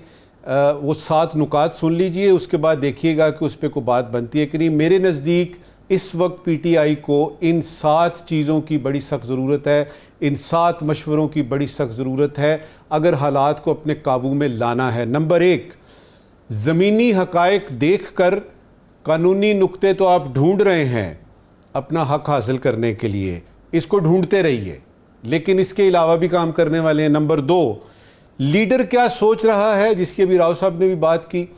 वो 7 नुकात सुन लीजिए, उसके बाद देखिएगा कि उस पर कोई बात बनती है कि नहीं। मेरे नज़दीक इस वक्त पीटीआई को इन 7 चीज़ों की बड़ी सख्त ज़रूरत है, इन 7 मशवरों की बड़ी सख्त ज़रूरत है अगर हालात को अपने काबू में लाना है। नंबर 1, ज़मीनी हक़ाइक़ देख कर कानूनी नुक्ते तो आप ढूंढ रहे हैं अपना हक़ हासिल करने के लिए, इसको ढूंढते रहिए, लेकिन इसके अलावा भी काम करने वाले हैं। नंबर 2, लीडर क्या सोच रहा है, जिसकी अभी राव साहब ने भी बात की।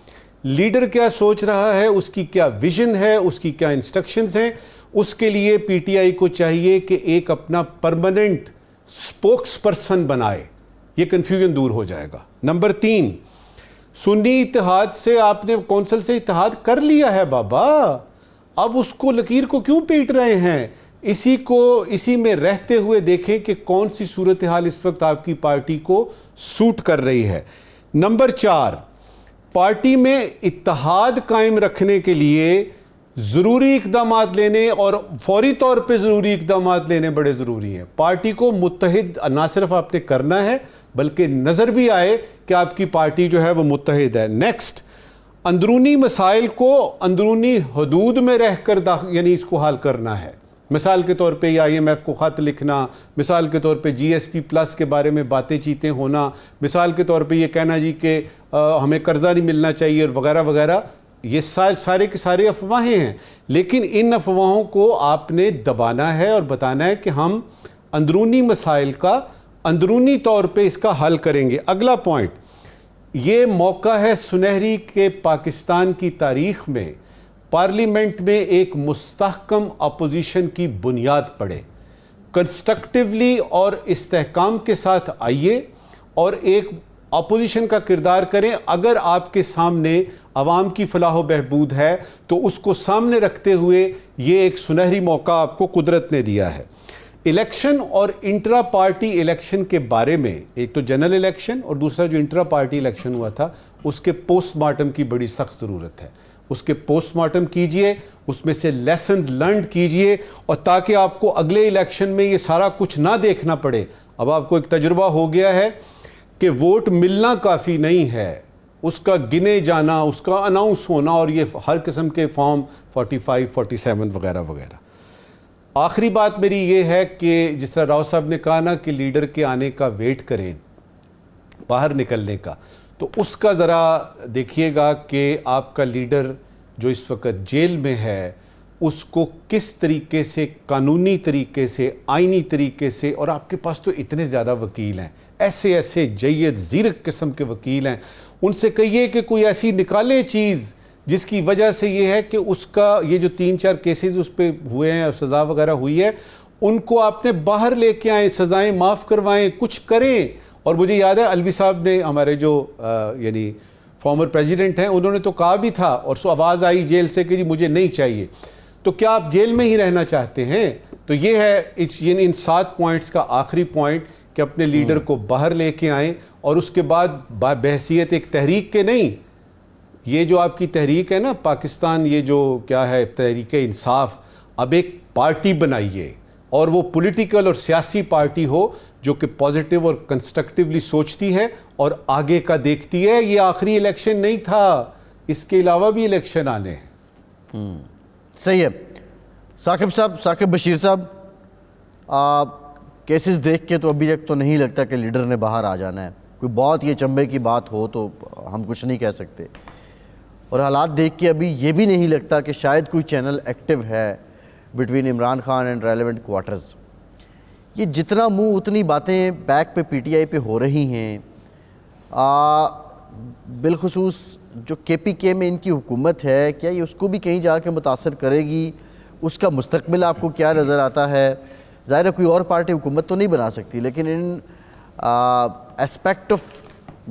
लीडर क्या सोच रहा है, उसकी क्या विजन है, उसकी क्या इंस्ट्रक्शंस हैं, उसके लिए पीटीआई को चाहिए कि एक अपना परमानेंट स्पोक्स पर्सन बनाए, ये कंफ्यूजन दूर हो जाएगा। नंबर 3, सुन्नी इत्तेहाद से आपने कौंसिल से इत्तेहाद कर लिया है बाबा, अब उसको लकीर को क्यों पीट रहे हैं? इसी में रहते हुए देखें कि कौन सी सूरत हाल इस वक्त आपकी पार्टी को सूट कर रही है। नंबर 4, पार्टी में इत्तेहाद कायम रखने के लिए जरूरी इकदाम लेने और फौरी तौर पे जरूरी इकदाम लेने बड़े जरूरी हैं। पार्टी को मुत्तहिद ना सिर्फ आपने करना है बल्कि नजर भी आए कि आपकी पार्टी जो है वो मुत्तहिद है। नेक्स्ट, अंदरूनी मसाइल को अंदरूनी हदूद में रहकर यानी इसको हल करना है। मिसाल के तौर पे IMF को ख़त लिखना, मिसाल के तौर पे GSP प्लस के बारे में बातें चीतें होना, मिसाल के तौर पे ये कहना जी कि हमें कर्जा नहीं मिलना चाहिए और वगैरह वगैरह, ये सारे के सारे अफवाहें हैं। लेकिन इन अफवाहों को आपने दबाना है और बताना है कि हम अंदरूनी मसाइल का अंदरूनी तौर पे इसका हल करेंगे। अगला पॉइंट, ये मौका है सुनहरी के पाकिस्तान की तारीख में पार्लियामेंट में एक मुस्तहकम अपोजिशन की बुनियाद पड़े। कंस्ट्रक्टिवली और इस्तेहकाम के साथ आइए और एक अपोजिशन का किरदार करें। अगर आपके सामने अवाम की फलाह बहबूद है तो उसको सामने रखते हुए ये एक सुनहरी मौका आपको कुदरत ने दिया है। इलेक्शन और इंट्रा पार्टी इलेक्शन के बारे में, एक तो जनरल इलेक्शन और दूसरा जो इंट्रा पार्टी इलेक्शन हुआ था, उसके पोस्टमार्टम की बड़ी सख्त ज़रूरत है। उसके पोस्टमार्टम कीजिए, उसमें से लेसन्स लर्न कीजिए, और ताकि आपको अगले इलेक्शन में ये सारा कुछ ना देखना पड़े। अब आपको एक तजुर्बा हो गया है कि वोट मिलना काफ़ी नहीं है, उसका गिने जाना, उसका अनाउंस होना, और ये हर किस्म के फॉर्म 45, 47 वगैरह वगैरह। आखिरी बात मेरी ये है कि जिस तरह राव साहब ने कहा ना कि लीडर के आने का वेट करें बाहर निकलने का, तो उसका ज़रा देखिएगा कि आपका लीडर जो इस वक्त जेल में है उसको किस तरीके से, कानूनी तरीके से, आइनी तरीके से, और आपके पास तो इतने ज़्यादा वकील हैं, ऐसे ऐसे जय्यद ज़ीरक किस्म के वकील हैं, उनसे कहिए कि कोई ऐसी निकाले चीज़ जिसकी वजह से ये है कि उसका ये जो 3-4 केसेस उस पर हुए हैं और सज़ा वगैरह हुई है, उनको आपने बाहर लेके आए, सज़ाएँ माफ़ करवाएं, कुछ करें। और मुझे याद है अलवी साहब ने, हमारे जो यानी फॉर्मर प्रेसिडेंट हैं, उन्होंने तो कहा भी था और सो आवाज़ आई जेल से कि जी मुझे नहीं चाहिए। तो क्या आप जेल में ही रहना चाहते हैं? तो ये है इन 7 पॉइंट्स का आखिरी पॉइंट कि अपने लीडर को बाहर लेके आएं और उसके बाद बहसीत एक तहरीक के नहीं, ये जो आपकी तहरीक है ना पाकिस्तान, ये जो क्या है तहरीक इंसाफ, अब एक पार्टी बनाइए और वो पॉलिटिकल और सियासी पार्टी हो जो कि पॉजिटिव और कंस्ट्रक्टिवली सोचती है और आगे का देखती है। ये आखिरी इलेक्शन नहीं था, इसके अलावा भी इलेक्शन आने हैं। सही है। साकिब बशीर साहब, केसेस देख के तो अभी तक तो नहीं लगता कि लीडर ने बाहर आ जाना है। कोई बहुत ये चंबे की बात हो तो हम कुछ नहीं कह सकते, और हालात देख के अभी ये भी नहीं लगता कि शायद कोई चैनल एक्टिव है between Imran Khan and relevant quarters. ये जितना मुंह उतनी बातें बैक पे पीटीआई पे हो रही हैं, बिलखुसूस जो केपीके में इनकी हुकूमत है, क्या ये उसको भी कहीं जाके मुतासर करेगी? उसका मुस्तकबिल आपको क्या नज़र आता है? ज़ाहिर है कोई और पार्टी हुकूमत तो नहीं बना सकती, लेकिन in aspect of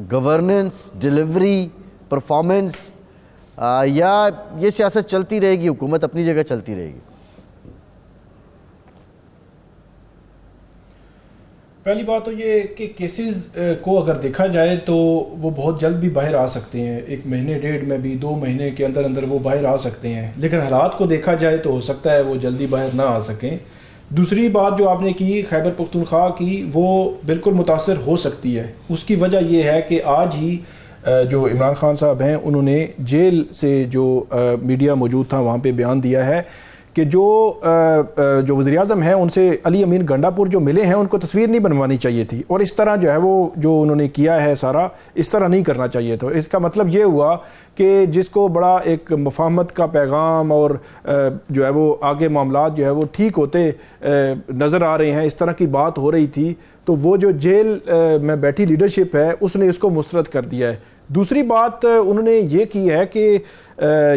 governance, delivery, performance, या ये सियासत चलती रहेगी, हुकूमत अपनी जगह चलती रहेगी? पहली बात तो ये कि केसेस को अगर देखा जाए तो वो बहुत जल्द भी बाहर आ सकते हैं, 1 महीने 1.5 में भी, 2 महीने के अंदर अंदर वो बाहर आ सकते हैं। लेकिन हालात को देखा जाए तो हो सकता है वो जल्दी बाहर ना आ सकें। दूसरी बात जो आपने की खैबर पख्तूनख्वा की, वो बिल्कुल मुतासर हो सकती है। उसकी वजह ये है कि आज ही जो इमरान खान साहब हैं उन्होंने जेल से जो मीडिया मौजूद था वहाँ पे बयान दिया है कि जो वज़ीर आज़म हैं उनसे अली अमीन गंडापुर जो मिले हैं उनको तस्वीर नहीं बनवानी चाहिए थी, और इस तरह जो है वो जो उन्होंने किया है सारा इस तरह नहीं करना चाहिए। तो इसका मतलब ये हुआ कि जिसको बड़ा एक मुफाहमत का पैगाम और जो है वो आगे मामलात जो है वो ठीक होते नज़र आ रहे हैं, इस तरह की बात हो रही थी, तो वो जो जेल में बैठी लीडरशिप है उसने इसको मुस्तरद कर दिया है। दूसरी बात उन्होंने ये की है कि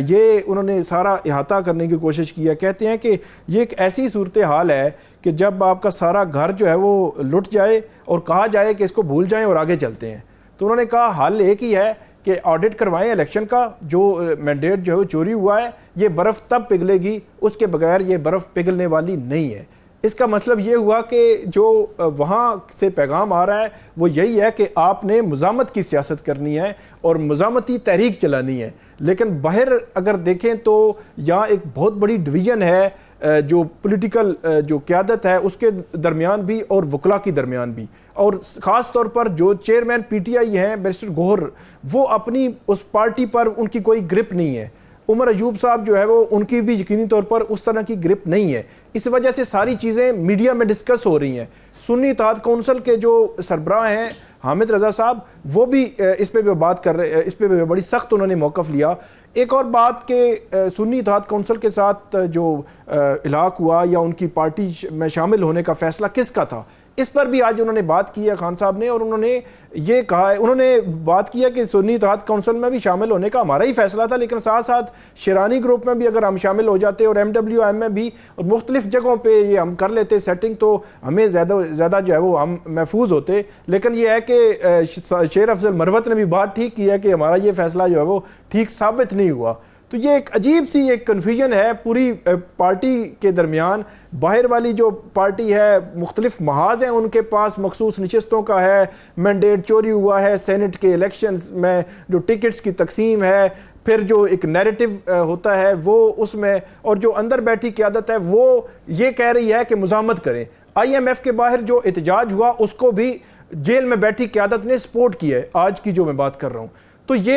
ये उन्होंने सारा इहाता करने की कोशिश की है। कहते हैं कि ये एक ऐसी सूरत हाल है कि जब आपका सारा घर जो है वो लुट जाए और कहा जाए कि इसको भूल जाएं और आगे चलते हैं, तो उन्होंने कहा हल एक ही है कि ऑडिट करवाएं इलेक्शन का, जो मैंडेट जो है वो चोरी हुआ है, ये बर्फ़ तब पिघलेगी, उसके बगैर ये बर्फ़ पिघलने वाली नहीं है। इसका मतलब ये हुआ कि जो वहाँ से पैगाम आ रहा है वो यही है कि आपने मुज़ामत की सियासत करनी है और मुज़ामती तहरीक चलानी है। लेकिन बाहर अगर देखें तो यहाँ एक बहुत बड़ी डिवीज़न है जो पॉलिटिकल जो क़यादत है उसके दरमियान भी और वकला के दरमियान भी, और ख़ास तौर पर जो चेयरमैन पीटीआई हैं बैरिस्टर गौहर, वो अपनी उस पार्टी पर उनकी कोई ग्रिप नहीं है। उमर अयूब साहब जो है वो उनकी भी यकीनी तौर पर उस तरह की ग्रिप नहीं है। इस वजह से सारी चीज़ें मीडिया में डिस्कस हो रही हैं। सुन्नी इत्तेहाद कौंसिल के जो सरबराह हैं हामिद रज़ा साहब, वो भी इस पे भी बात कर रहे, इस पे भी बड़ी सख्त उन्होंने मौक़िफ़ लिया। एक और बात कि सुन्नी इत्तेहाद कौंसिल के साथ जो इलाक़ हुआ या उनकी पार्टी में शामिल होने का फ़ैसला किसका था, इस पर भी आज उन्होंने बात की है खान साहब ने, और उन्होंने ये कहा है, उन्होंने बात की है कि सुन्नी इत्तेहाद कौंसिल में भी शामिल होने का हमारा ही फैसला था, लेकिन साथ साथ शेरानी ग्रुप में भी अगर हम शामिल हो जाते और MWM में भी और मुख्तलिफ जगहों पे ये हम कर लेते सेटिंग, तो हमें ज़्यादा जो है वो हम महफूज होते। लेकिन ये है कि शेर अफजल मरवत ने भी बात ठीक की है कि हमारा ये फैसला जो है वो ठीक साबित नहीं हुआ। तो ये एक अजीब सी एक कन्फ्यूजन है पूरी पार्टी के दरमियान। बाहर वाली जो पार्टी है मुख्तलिफ महाज हैं उनके पास, मखसूस नशस्तों का है, मैंडेट चोरी हुआ है, सेनेट के इलेक्शंस में जो टिकट्स की तकसीम है, फिर जो एक नैरेटिव होता है वो उसमें, और जो अंदर बैठी क़यादत है वो ये कह रही है कि मुज़ामत करें। IMF के बाहर जो एहतजाज हुआ उसको भी जेल में बैठी क़यादत ने सपोर्ट किया है, आज की जो मैं बात कर रहा हूँ। तो ये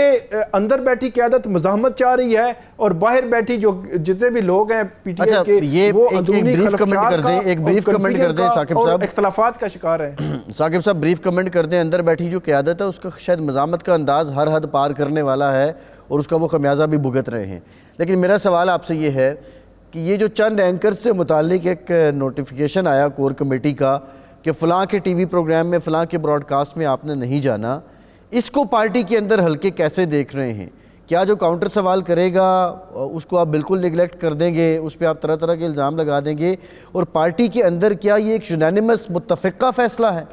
अंदर बैठी क़यादत मुज़ाहमत चाह रही है और बाहर बैठी जो जितने भी लोग हैं पीटीआई के, ये वो एक ब्रीफ कमेंट कर दें, एक ब्रीफ कमेंट कर दें साकिब साहब, इख्तलाफात का शिकार है। साकिब साहब ब्रीफ कमेंट कर दें, अंदर बैठी जो क़यादत है उसका शायद मुज़ाहमत का अंदाज़ हर हद पार करने वाला है और उसका वो खमियाजा भी भुगत रहे हैं। लेकिन मेरा सवाल आपसे ये है कि ये जो चंद एंकर से मुताल्लिक एक नोटिफिकेशन आया कोर कमेटी का कि फ़लाँ के TV प्रोग्राम में, फ़लाँ के ब्रॉडकास्ट में आपने नहीं जाना, इसको पार्टी के अंदर हल्के कैसे देख रहे हैं? क्या जो काउंटर सवाल करेगा उसको आप बिल्कुल निगलेक्ट कर देंगे, उस पर आप तरह तरह के इल्ज़ाम लगा देंगे, और पार्टी के अंदर क्या ये एक यूनानिमस मुत्तफ़िक़ा फ़ैसला है?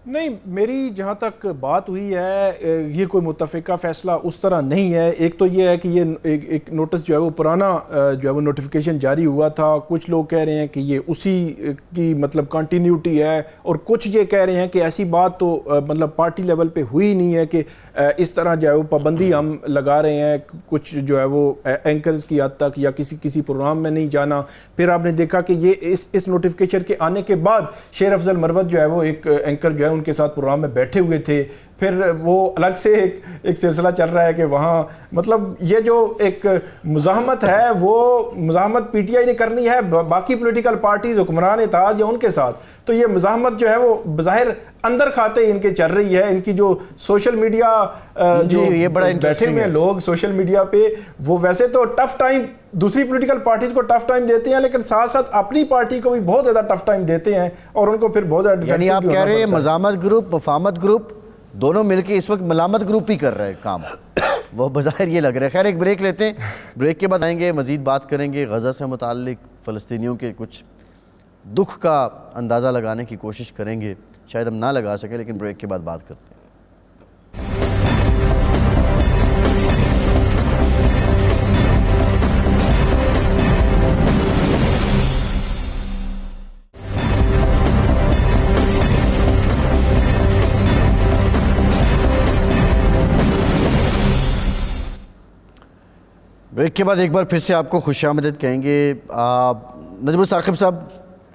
नहीं, मेरी जहाँ तक बात हुई है ये कोई मुत्तफ़िका फ़ैसला उस तरह नहीं है। एक तो ये है कि ये एक नोटिस जो है वो पुराना जो है वो नोटिफिकेशन जारी हुआ था। कुछ लोग कह रहे हैं कि ये उसी की मतलब कंटिन्यूटी है, और कुछ ये कह रहे हैं कि ऐसी बात तो मतलब पार्टी लेवल पे हुई नहीं है कि इस तरह जो है वो पाबंदी हम लगा रहे हैं कुछ जो है वो एंकर्स की हद तक, या किसी प्रोग्राम में नहीं जाना। फिर आपने देखा कि ये इस नोटिफिकेशन के आने के बाद शेर अफजल मरवत जो है वो एक एंकर जो है उनके साथ प्रोग्राम में बैठे हुए थे। फिर वो अलग से एक सिलसिला चल रहा है कि वहाँ मतलब ये जो एक मुज़ाहमत है वो मुज़ाहमत पीटीआई ने करनी है बाकी पॉलिटिकल पार्टीज हुक्मरान इत्तेहाद या उनके साथ, तो ये मुज़ाहमत जो है वो बज़ाहिर अंदर खाते इनके चल रही है। इनकी जो सोशल मीडिया जो ये बड़ा बैठे हुए लोग सोशल मीडिया पे, वो वैसे तो टफ टाइम दूसरी पॉलिटिकल पार्टीज को टफ टाइम देते हैं, लेकिन साथ साथ अपनी पार्टी को भी बहुत ज़्यादा टफ टाइम देते हैं और उनको फिर बहुत ज़्यादा। यानी आप कह रहे हैं मज़ामत ग्रुप मुफाहमत ग्रुप दोनों मिलके इस वक्त मलामत ग्रुप ही कर रहे हैं काम, वो बज़ाहिर ये लग रहा है। खैर एक ब्रेक लेते हैं, ब्रेक के बाद आएंगे मज़ीद बात करेंगे गज़ा से मुताल्लिक फ़लस्तीनियों के कुछ दुख का अंदाज़ा लगाने की कोशिश करेंगे, शायद हम ना लगा सकें, लेकिन ब्रेक के बाद बात करते हैं। ब्रेक के बाद एक बार फिर से आपको खुशामदद कहेंगे। नजमुल साकिब साहब,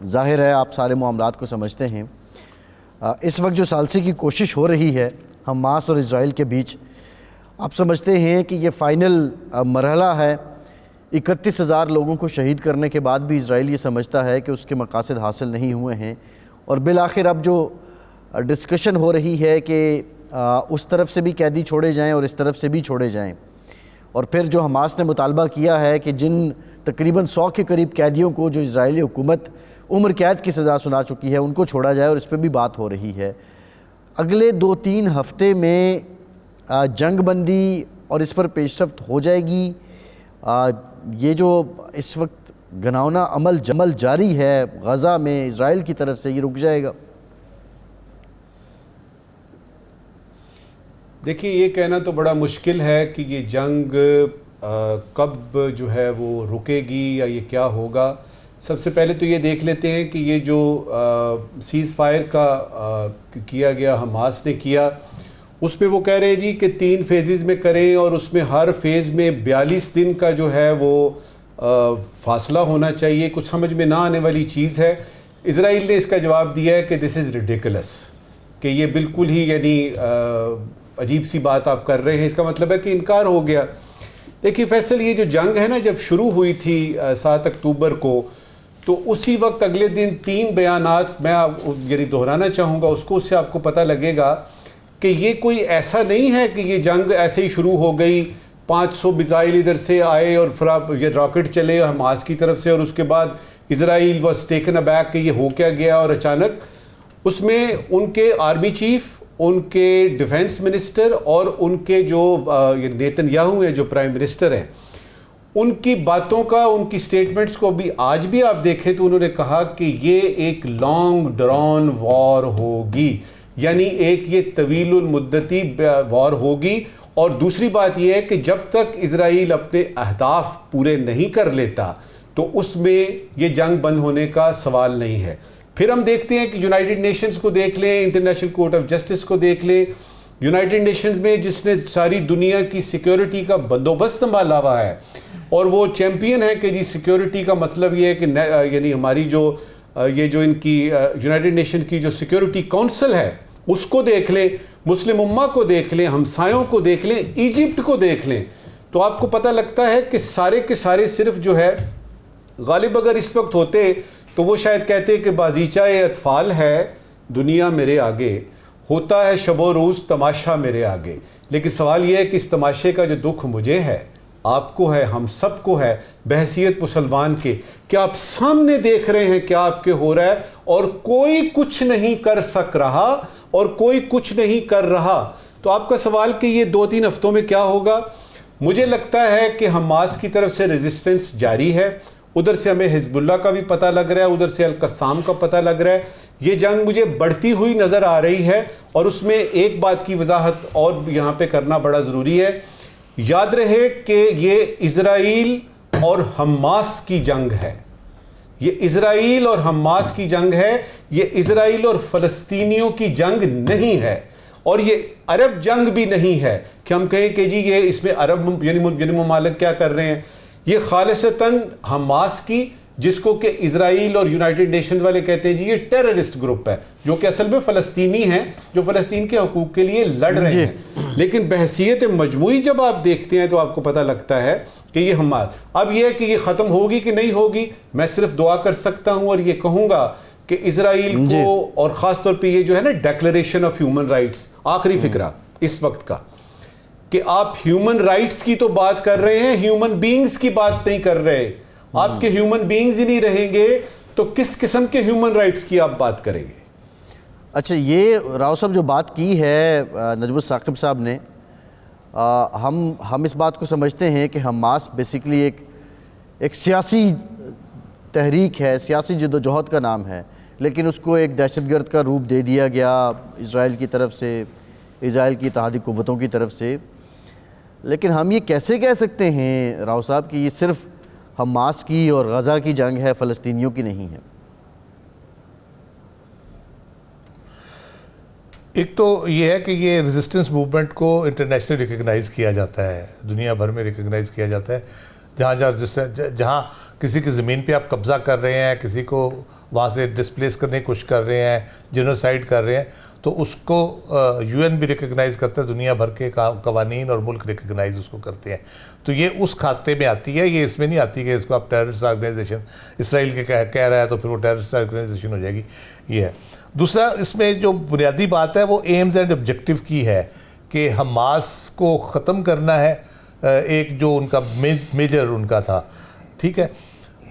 ज़ाहिर है आप सारे मामलात को समझते हैं। इस वक्त जो सालसी की कोशिश हो रही है हमास और इज़राइल के बीच, आप समझते हैं कि ये फ़ाइनल मरहला है। 31,000 लोगों को शहीद करने के बाद भी इज़राइल ये समझता है कि उसके मकासद हासिल नहीं हुए हैं, और बिलाखिर अब जो डिस्कशन हो रही है कि उस तरफ से भी कैदी छोड़े जाएँ और इस तरफ से भी छोड़े जाएँ, और फिर जो हमास ने मुतालबा किया है कि जिन तकरीबन 100 के करीब कैदियों को जो इजरायली हुकूमत उम्र कैद की सज़ा सुना चुकी है उनको छोड़ा जाए, और इस पर भी बात हो रही है। अगले 2-3 हफ्ते में जंग बंदी और इस पर पेशरफ्त हो जाएगी। ये जो इस वक्त घिनौना अमल जारी है गज़ा में इजराइल की तरफ से, ये रुक जाएगा? देखिए, ये कहना तो बड़ा मुश्किल है कि ये जंग कब जो है वो रुकेगी या ये क्या होगा। सबसे पहले तो ये देख लेते हैं कि ये जो सीज़ फायर का किया गया हमास ने किया, उसमें वो कह रहे हैं जी कि 3 फेजेज़ में करें, और उसमें हर फेज़ में 42 दिन का जो है वो फासला होना चाहिए। कुछ समझ में ना आने वाली चीज़ है। इजराइल ने इसका जवाब दिया है कि दिस इज़ रिडिकुलस, कि ये बिल्कुल ही यानी अजीब सी बात आप कर रहे हैं। इसका मतलब है कि इनकार हो गया। देखिए फैसल, ये जो जंग है ना, जब शुरू हुई थी 7 अक्टूबर को, तो उसी वक्त अगले दिन 3 बयानात मैं यानी दोहराना चाहूँगा उसको, उससे आपको पता लगेगा कि ये कोई ऐसा नहीं है कि ये जंग ऐसे ही शुरू हो गई, 500 मिसाइल इधर से आए और फिर ये रॉकेट चले हमास की तरफ से, और उसके बाद इजराइल वाज टेकन अबैक कि ये हो क्या गया। और अचानक उसमें उनके आर्मी चीफ, उनके डिफेंस मिनिस्टर और उनके जो नेतन्याहू हैं जो प्राइम मिनिस्टर हैं, उनकी बातों का, उनकी स्टेटमेंट्स को भी आज भी आप देखें तो उन्होंने कहा कि ये एक लॉन्ग ड्रॉन वॉर होगी, यानी एक ये तवीलुल मुद्दती वॉर होगी। और दूसरी बात यह है कि जब तक इजराइल अपने अहदाफ पूरे नहीं कर लेता तो उसमें ये जंग बंद होने का सवाल नहीं है। फिर हम देखते हैं कि यूनाइटेड नेशंस को देख लें, इंटरनेशनल कोर्ट ऑफ जस्टिस को देख लें। यूनाइटेड नेशंस में जिसने सारी दुनिया की सिक्योरिटी का बंदोबस्त संभाला हुआ है, और वो चैंपियन है कि जी सिक्योरिटी का मतलब ये है कि यानी हमारी जो ये जो इनकी यूनाइटेड नेशंस की जो सिक्योरिटी काउंसिल है उसको देख लें, मुस्लिम उम्मा को देख लें, हमसायों को देख लें, इजिप्ट को देख लें, तो आपको पता लगता है कि सारे के सारे सिर्फ जो है गालिब अगर इस वक्त होते तो वो शायद कहते कि बाजीचा-ए अतफाल है दुनिया मेरे आगे, होता है शबो रोज़ तमाशा मेरे आगे। लेकिन सवाल यह है कि इस तमाशे का जो दुख मुझे है, आपको है, हम सबको है, बहसीयत मुसलमान के, क्या आप सामने देख रहे हैं क्या आपके हो रहा है, और कोई कुछ नहीं कर सक रहा और कोई कुछ नहीं कर रहा। तो आपका सवाल कि ये 2-3 हफ्तों में क्या होगा, मुझे लगता है कि हमास की तरफ से रेजिस्टेंस जारी है, उधर से हमें हिजबुल्लाह का भी पता लग रहा है, उधर से अल-कस्साम का पता लग रहा है। ये जंग मुझे बढ़ती हुई नजर आ रही है और उसमें एक बात की वजाहत और यहां पे करना बड़ा जरूरी है। याद रहे कि ये इजराइल और हमास की जंग है, ये इजराइल और हमास की जंग है, ये इजराइल और फलस्तीनियों की जंग नहीं है, और ये अरब जंग भी नहीं है कि हम कहें कि जी ये इसमें अरब यानी ममालिक क्या कर रहे हैं। ये खालिसतन हमास की, जिसको कि इजराइल और यूनाइटेड नेशन वाले कहते हैं जी ये टेररिस्ट ग्रुप है, जो कि असल में फलस्तीनी हैं, जो फलस्तीन के हकूक के लिए लड़ रहे हैं। लेकिन बहसीयत मजमूई जब आप देखते हैं तो आपको पता लगता है कि ये हमास, अब यह है कि ये खत्म होगी कि नहीं होगी, मैं सिर्फ दुआ कर सकता हूं और ये कहूंगा कि इजराइल को, और खास तौर पे ये जो है ना डिक्लेरेशन ऑफ ह्यूमन राइट्स, आखिरी फिक्रा इस वक्त का, कि आप ह्यूमन राइट्स की तो बात कर रहे हैं, ह्यूमन बीइंग्स की बात नहीं कर रहे। आपके ह्यूमन बीइंग्स ही नहीं रहेंगे तो किस किस्म के ह्यूमन राइट्स की आप बात करेंगे? अच्छा, ये राव साहब जो बात की है नजमुल साकिब साहब ने, हम इस बात को समझते हैं कि हमास बेसिकली एक सियासी तहरीक है, सियासी जद्दोजहद का नाम है, लेकिन उसको एक दहशतगर्द का रूप दे दिया गया इजराइल की तरफ से, इजराइल की इत्तेहादी क़ुव्वतों की तरफ से। लेकिन हम ये कैसे कह सकते हैं राव साहब कि ये सिर्फ हमास की और गज़ा की जंग है, फ़लस्तीनियों की नहीं है? एक तो ये है कि ये रेजिस्टेंस मूवमेंट को इंटरनेशनली रिकग्नाइज़ किया जाता है, दुनिया भर में रिकग्नाइज़ किया जाता है। जहाँ किसी की ज़मीन पे आप कब्ज़ा कर रहे हैं, किसी को वहाँ से डिस्प्लेस करने की कोशिश कर रहे हैं, जेनोसाइड कर रहे हैं, तो उसको यूएन भी रिकग्नाइज़ करता है, दुनिया भर के कवानीन और मुल्क रिकग्नाइज़ उसको करते हैं। तो ये उस खाते में आती है, ये इसमें नहीं आती कि इसको आप टेररिस्ट ऑर्गेनाइजेशन इसराइल के कह रहा है तो फिर वो टेररिस्ट ऑर्गेनाइजेशन हो जाएगी। ये है। दूसरा, इसमें जो बुनियादी बात है वो एम्स एंड ऑब्जेक्टिव की है कि हमास को ख़त्म करना है, एक जो उनका मेजर उनका था, ठीक है।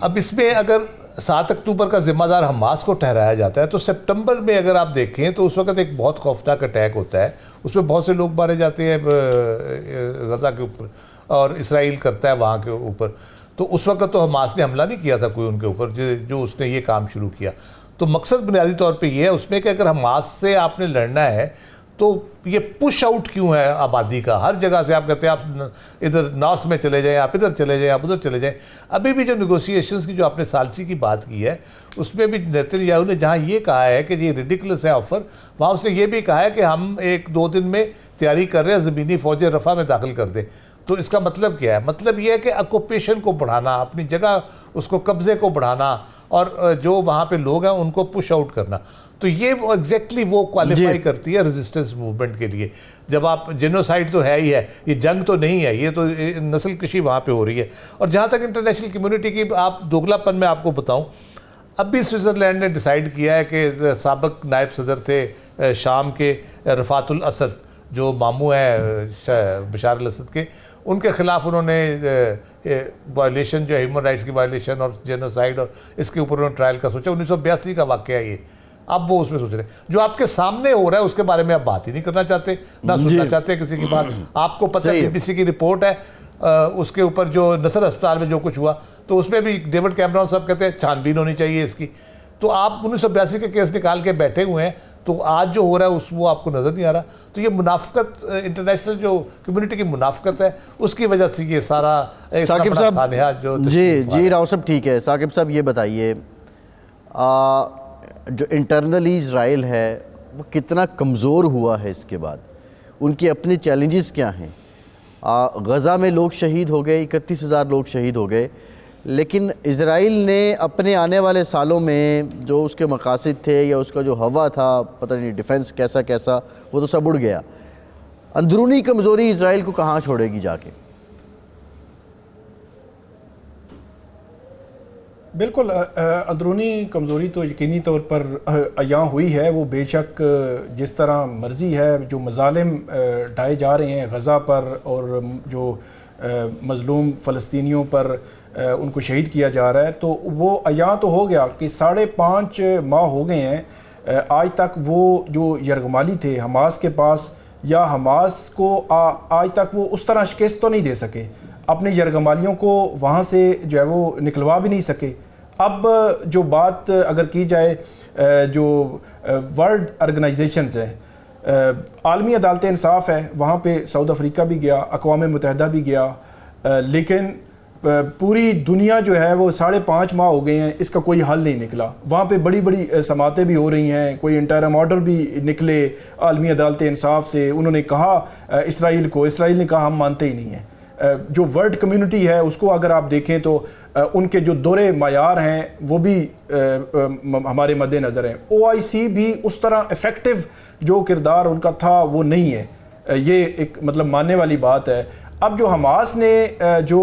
अब इसमें अगर 7 अक्टूबर का जिम्मेदार हमास को ठहराया जाता है, तो सितंबर में अगर आप देखें तो उस वक्त एक बहुत खौफनाक अटैक होता है, उसमें बहुत से लोग मारे जाते हैं गज़ा के ऊपर, और इसराइल करता है वहाँ के ऊपर। तो उस वक्त तो हमास ने हमला नहीं किया था कोई उनके ऊपर, जो उसने ये काम शुरू किया। तो मकसद बुनियादी तौर पे ये है उसमें कि अगर हमास से आपने लड़ना है तो ये पुश आउट क्यों है आबादी का, हर जगह से आप कहते हैं आप इधर नॉर्थ में चले जाएं, आप इधर चले जाएं, आप उधर चले जाएं। अभी भी जो नेगोशिएशंस की जो आपने सालसी की बात की है, उसमें भी नेतन्याहू ने जहाँ ये कहा है कि ये रिडिकुलस है ऑफर, वहाँ उसने ये भी कहा है कि हम 1-2 दिन में तैयारी कर रहे हैं, ज़मीनी फ़ौजें रफ़ा में दाखिल कर दें। तो इसका मतलब क्या है? मतलब ये है कि ऑक्यूपेशन को बढ़ाना, अपनी जगह उसको कब्ज़े को बढ़ाना, और जो वहाँ पे लोग हैं उनको पुश आउट करना। तो ये वो एग्जैक्टली वो क्वालिफाई करती है रेजिस्टेंस मूवमेंट के लिए। जब आप जेनोसाइड तो है ही है, ये जंग तो नहीं है, ये तो नस्ल कशी वहाँ पे हो रही है। और जहाँ तक इंटरनेशनल कम्युनिटी की आप दोगलापन में आपको बताऊँ, अब भी स्विट्ज़रलैंड ने डिसाइड किया है कि साबिक नायब सदर थे शाम के रफ़ातुल असद, जो मामू हैं बशार अल असद के, उनके ख़िलाफ़ उन्होंने वायलेशन जो ह्यूमन राइट्स की वायलेशन और जेनोसाइड और इसके ऊपर उन्होंने ट्रायल का सोचा। 1982 का वाक़या है ये। अब वो उसमें सोच रहे हैं, जो आपके सामने हो रहा है उसके बारे में आप बात ही नहीं करना चाहते, ना सुनना चाहते किसी की बात। आपको पता है BBC की रिपोर्ट है उसके ऊपर जो नसर अस्पताल में जो कुछ हुआ, तो उसमें भी डेविड कैमरॉन साहब कहते हैं छानबीन होनी चाहिए इसकी। तो आप 1982 के केस निकाल के बैठे हुए हैं, तो आज जो हो रहा है वो आपको नज़र नहीं आ रहा। तो ये मुनाफकत, इंटरनेशनल जो कम्युनिटी की मुनाफकत है, उसकी वजह से ये सारा साकिब साहब जो जी राव साहब ठीक है। साकिब साहब ये बताइए, जो इंटरनली इजराइल है वो कितना कमज़ोर हुआ है इसके बाद, उनके अपने चैलेंजेस क्या हैं? गज़ा में लोग शहीद हो गए, 31,000 लोग शहीद हो गए, लेकिन इजराइल ने अपने आने वाले सालों में जो उसके मकासद थे या उसका जो हवा था, पता नहीं डिफेंस कैसा कैसा, वो तो सब उड़ गया। अंदरूनी कमज़ोरी इजराइल को कहाँ छोड़ेगी जाके? बिल्कुल, अंदरूनी कमज़ोरी तो यकीनी तौर पर अयां हुई है। वो बेशक जिस तरह मर्ज़ी है, जो मज़ालिम ढाए जा रहे हैं गज़ा पर और जो मज़लूम फ़लस्तीनियों पर उनको शहीद किया जा रहा है, तो वो अयां तो हो गया कि 5.5 माह हो गए हैं आज तक वो जो यरगमाली थे हमास के पास, या हमास को आज तक वो उस तरह शिकस्त तो नहीं दे सके। अपने यरगमालियों को वहाँ से जो है वो निकलवा भी नहीं सके। अब जो बात अगर की जाए जो वर्ल्ड ऑर्गेनाइजेशंस हैं, आलमी अदालत इंसाफ है, वहाँ पे साउथ अफ्रीका भी गया, अक़वाम मुत्तहिदा भी गया, लेकिन पूरी दुनिया जो है वो 5.5 माह हो गए हैं, इसका कोई हल नहीं निकला। वहाँ पे बड़ी बड़ी समातें भी हो रही हैं, कोई इंटरम ऑर्डर भी निकले आलमी अदालत इंसाफ से। उन्होंने कहा इसराइल ने कहा हम मानते ही नहीं हैं। जो वर्ल्ड कम्युनिटी है उसको अगर आप देखें तो उनके जो दौरे मायार हैं वो भी हमारे मद्देनज़र हैं। OIC भी उस तरह इफ़ेक्टिव जो किरदार उनका था वो नहीं है, ये एक मतलब मानने वाली बात है। अब जो हमास ने जो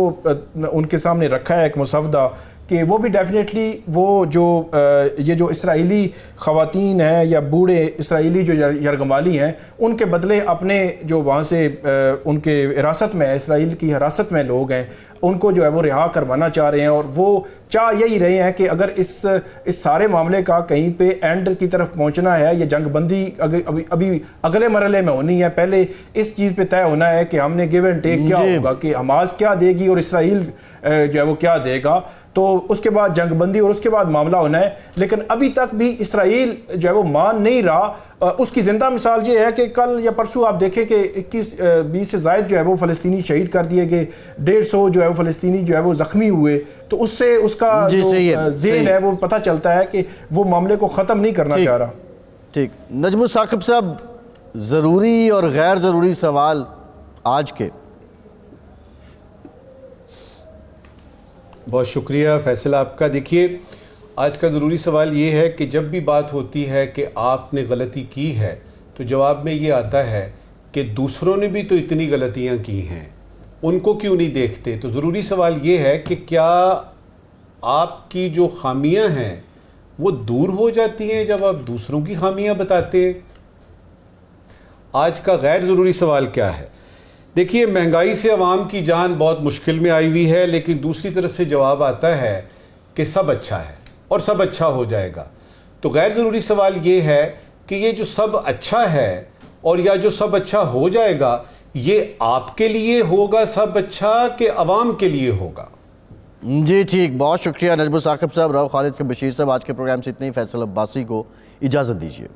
उनके सामने रखा है एक मुसवदा कि वो भी डेफिनेटली वो जो ये जो इसराइली ख़वातीन हैं या बूढ़े इसराइली जो यरगमाली हैं उनके बदले अपने जो वहाँ से उनके हिरासत में इसराइल की हिरासत में लोग हैं उनको जो है वो रिहा करवाना चाह रहे हैं। और वो चाह यही रहे हैं कि अगर इस सारे मामले का कहीं पे एंड की तरफ पहुंचना है, ये जंगबंदी अभी अगले मरहले में होनी है। पहले इस चीज़ पे तय होना है कि हमने गिव एंड टेक क्या होगा, कि हमास क्या देगी और इसराइल जो है वो क्या देगा, तो उसके बाद जंगबंदी और उसके बाद मामला होना है। लेकिन अभी तक भी इसराइल जो है वो मान नहीं रहा। उसकी जिंदा मिसाल ये है कि कल या परसों आप देखें कि 21-20 से ज़ायद जो है वो फ़लस्तीनी शहीद कर दिए गए, 150 जो है वो फ़लस्तीनी जो है वो ज़ख्मी हुए। तो उससे उसका जो ज़हन है वो पता चलता है कि वो मामले को ख़त्म नहीं करना चाह रहा। ठीक, नजमुल साकिब साहब, ज़रूरी और गैर ज़रूरी सवाल आज के। बहुत शुक्रिया फैसल आपका। देखिए, आज का ज़रूरी सवाल ये है कि जब भी बात होती है कि आपने गलती की है तो जवाब में ये आता है कि दूसरों ने भी तो इतनी गलतियां की हैं, उनको क्यों नहीं देखते। तो ज़रूरी सवाल ये है कि क्या आपकी जो खामियां हैं वो दूर हो जाती हैं जब आप दूसरों की खामियां बताते हैं। आज का गैर ज़रूरी सवाल क्या है? देखिए, महंगाई से अवाम की जान बहुत मुश्किल में आई हुई है, लेकिन दूसरी तरफ से जवाब आता है कि सब अच्छा है और सब अच्छा हो जाएगा। तो गैर ज़रूरी सवाल ये है कि ये जो सब अच्छा है और या जो सब अच्छा हो जाएगा, ये आपके लिए होगा सब अच्छा कि अवाम के लिए होगा? जी ठीक, बहुत शुक्रिया नजमुल साकिब साहब, राव खालिद के बशीर साहब। आज के प्रोग्राम से इतने ही। फैसल अब्बासी को इजाज़त दीजिए।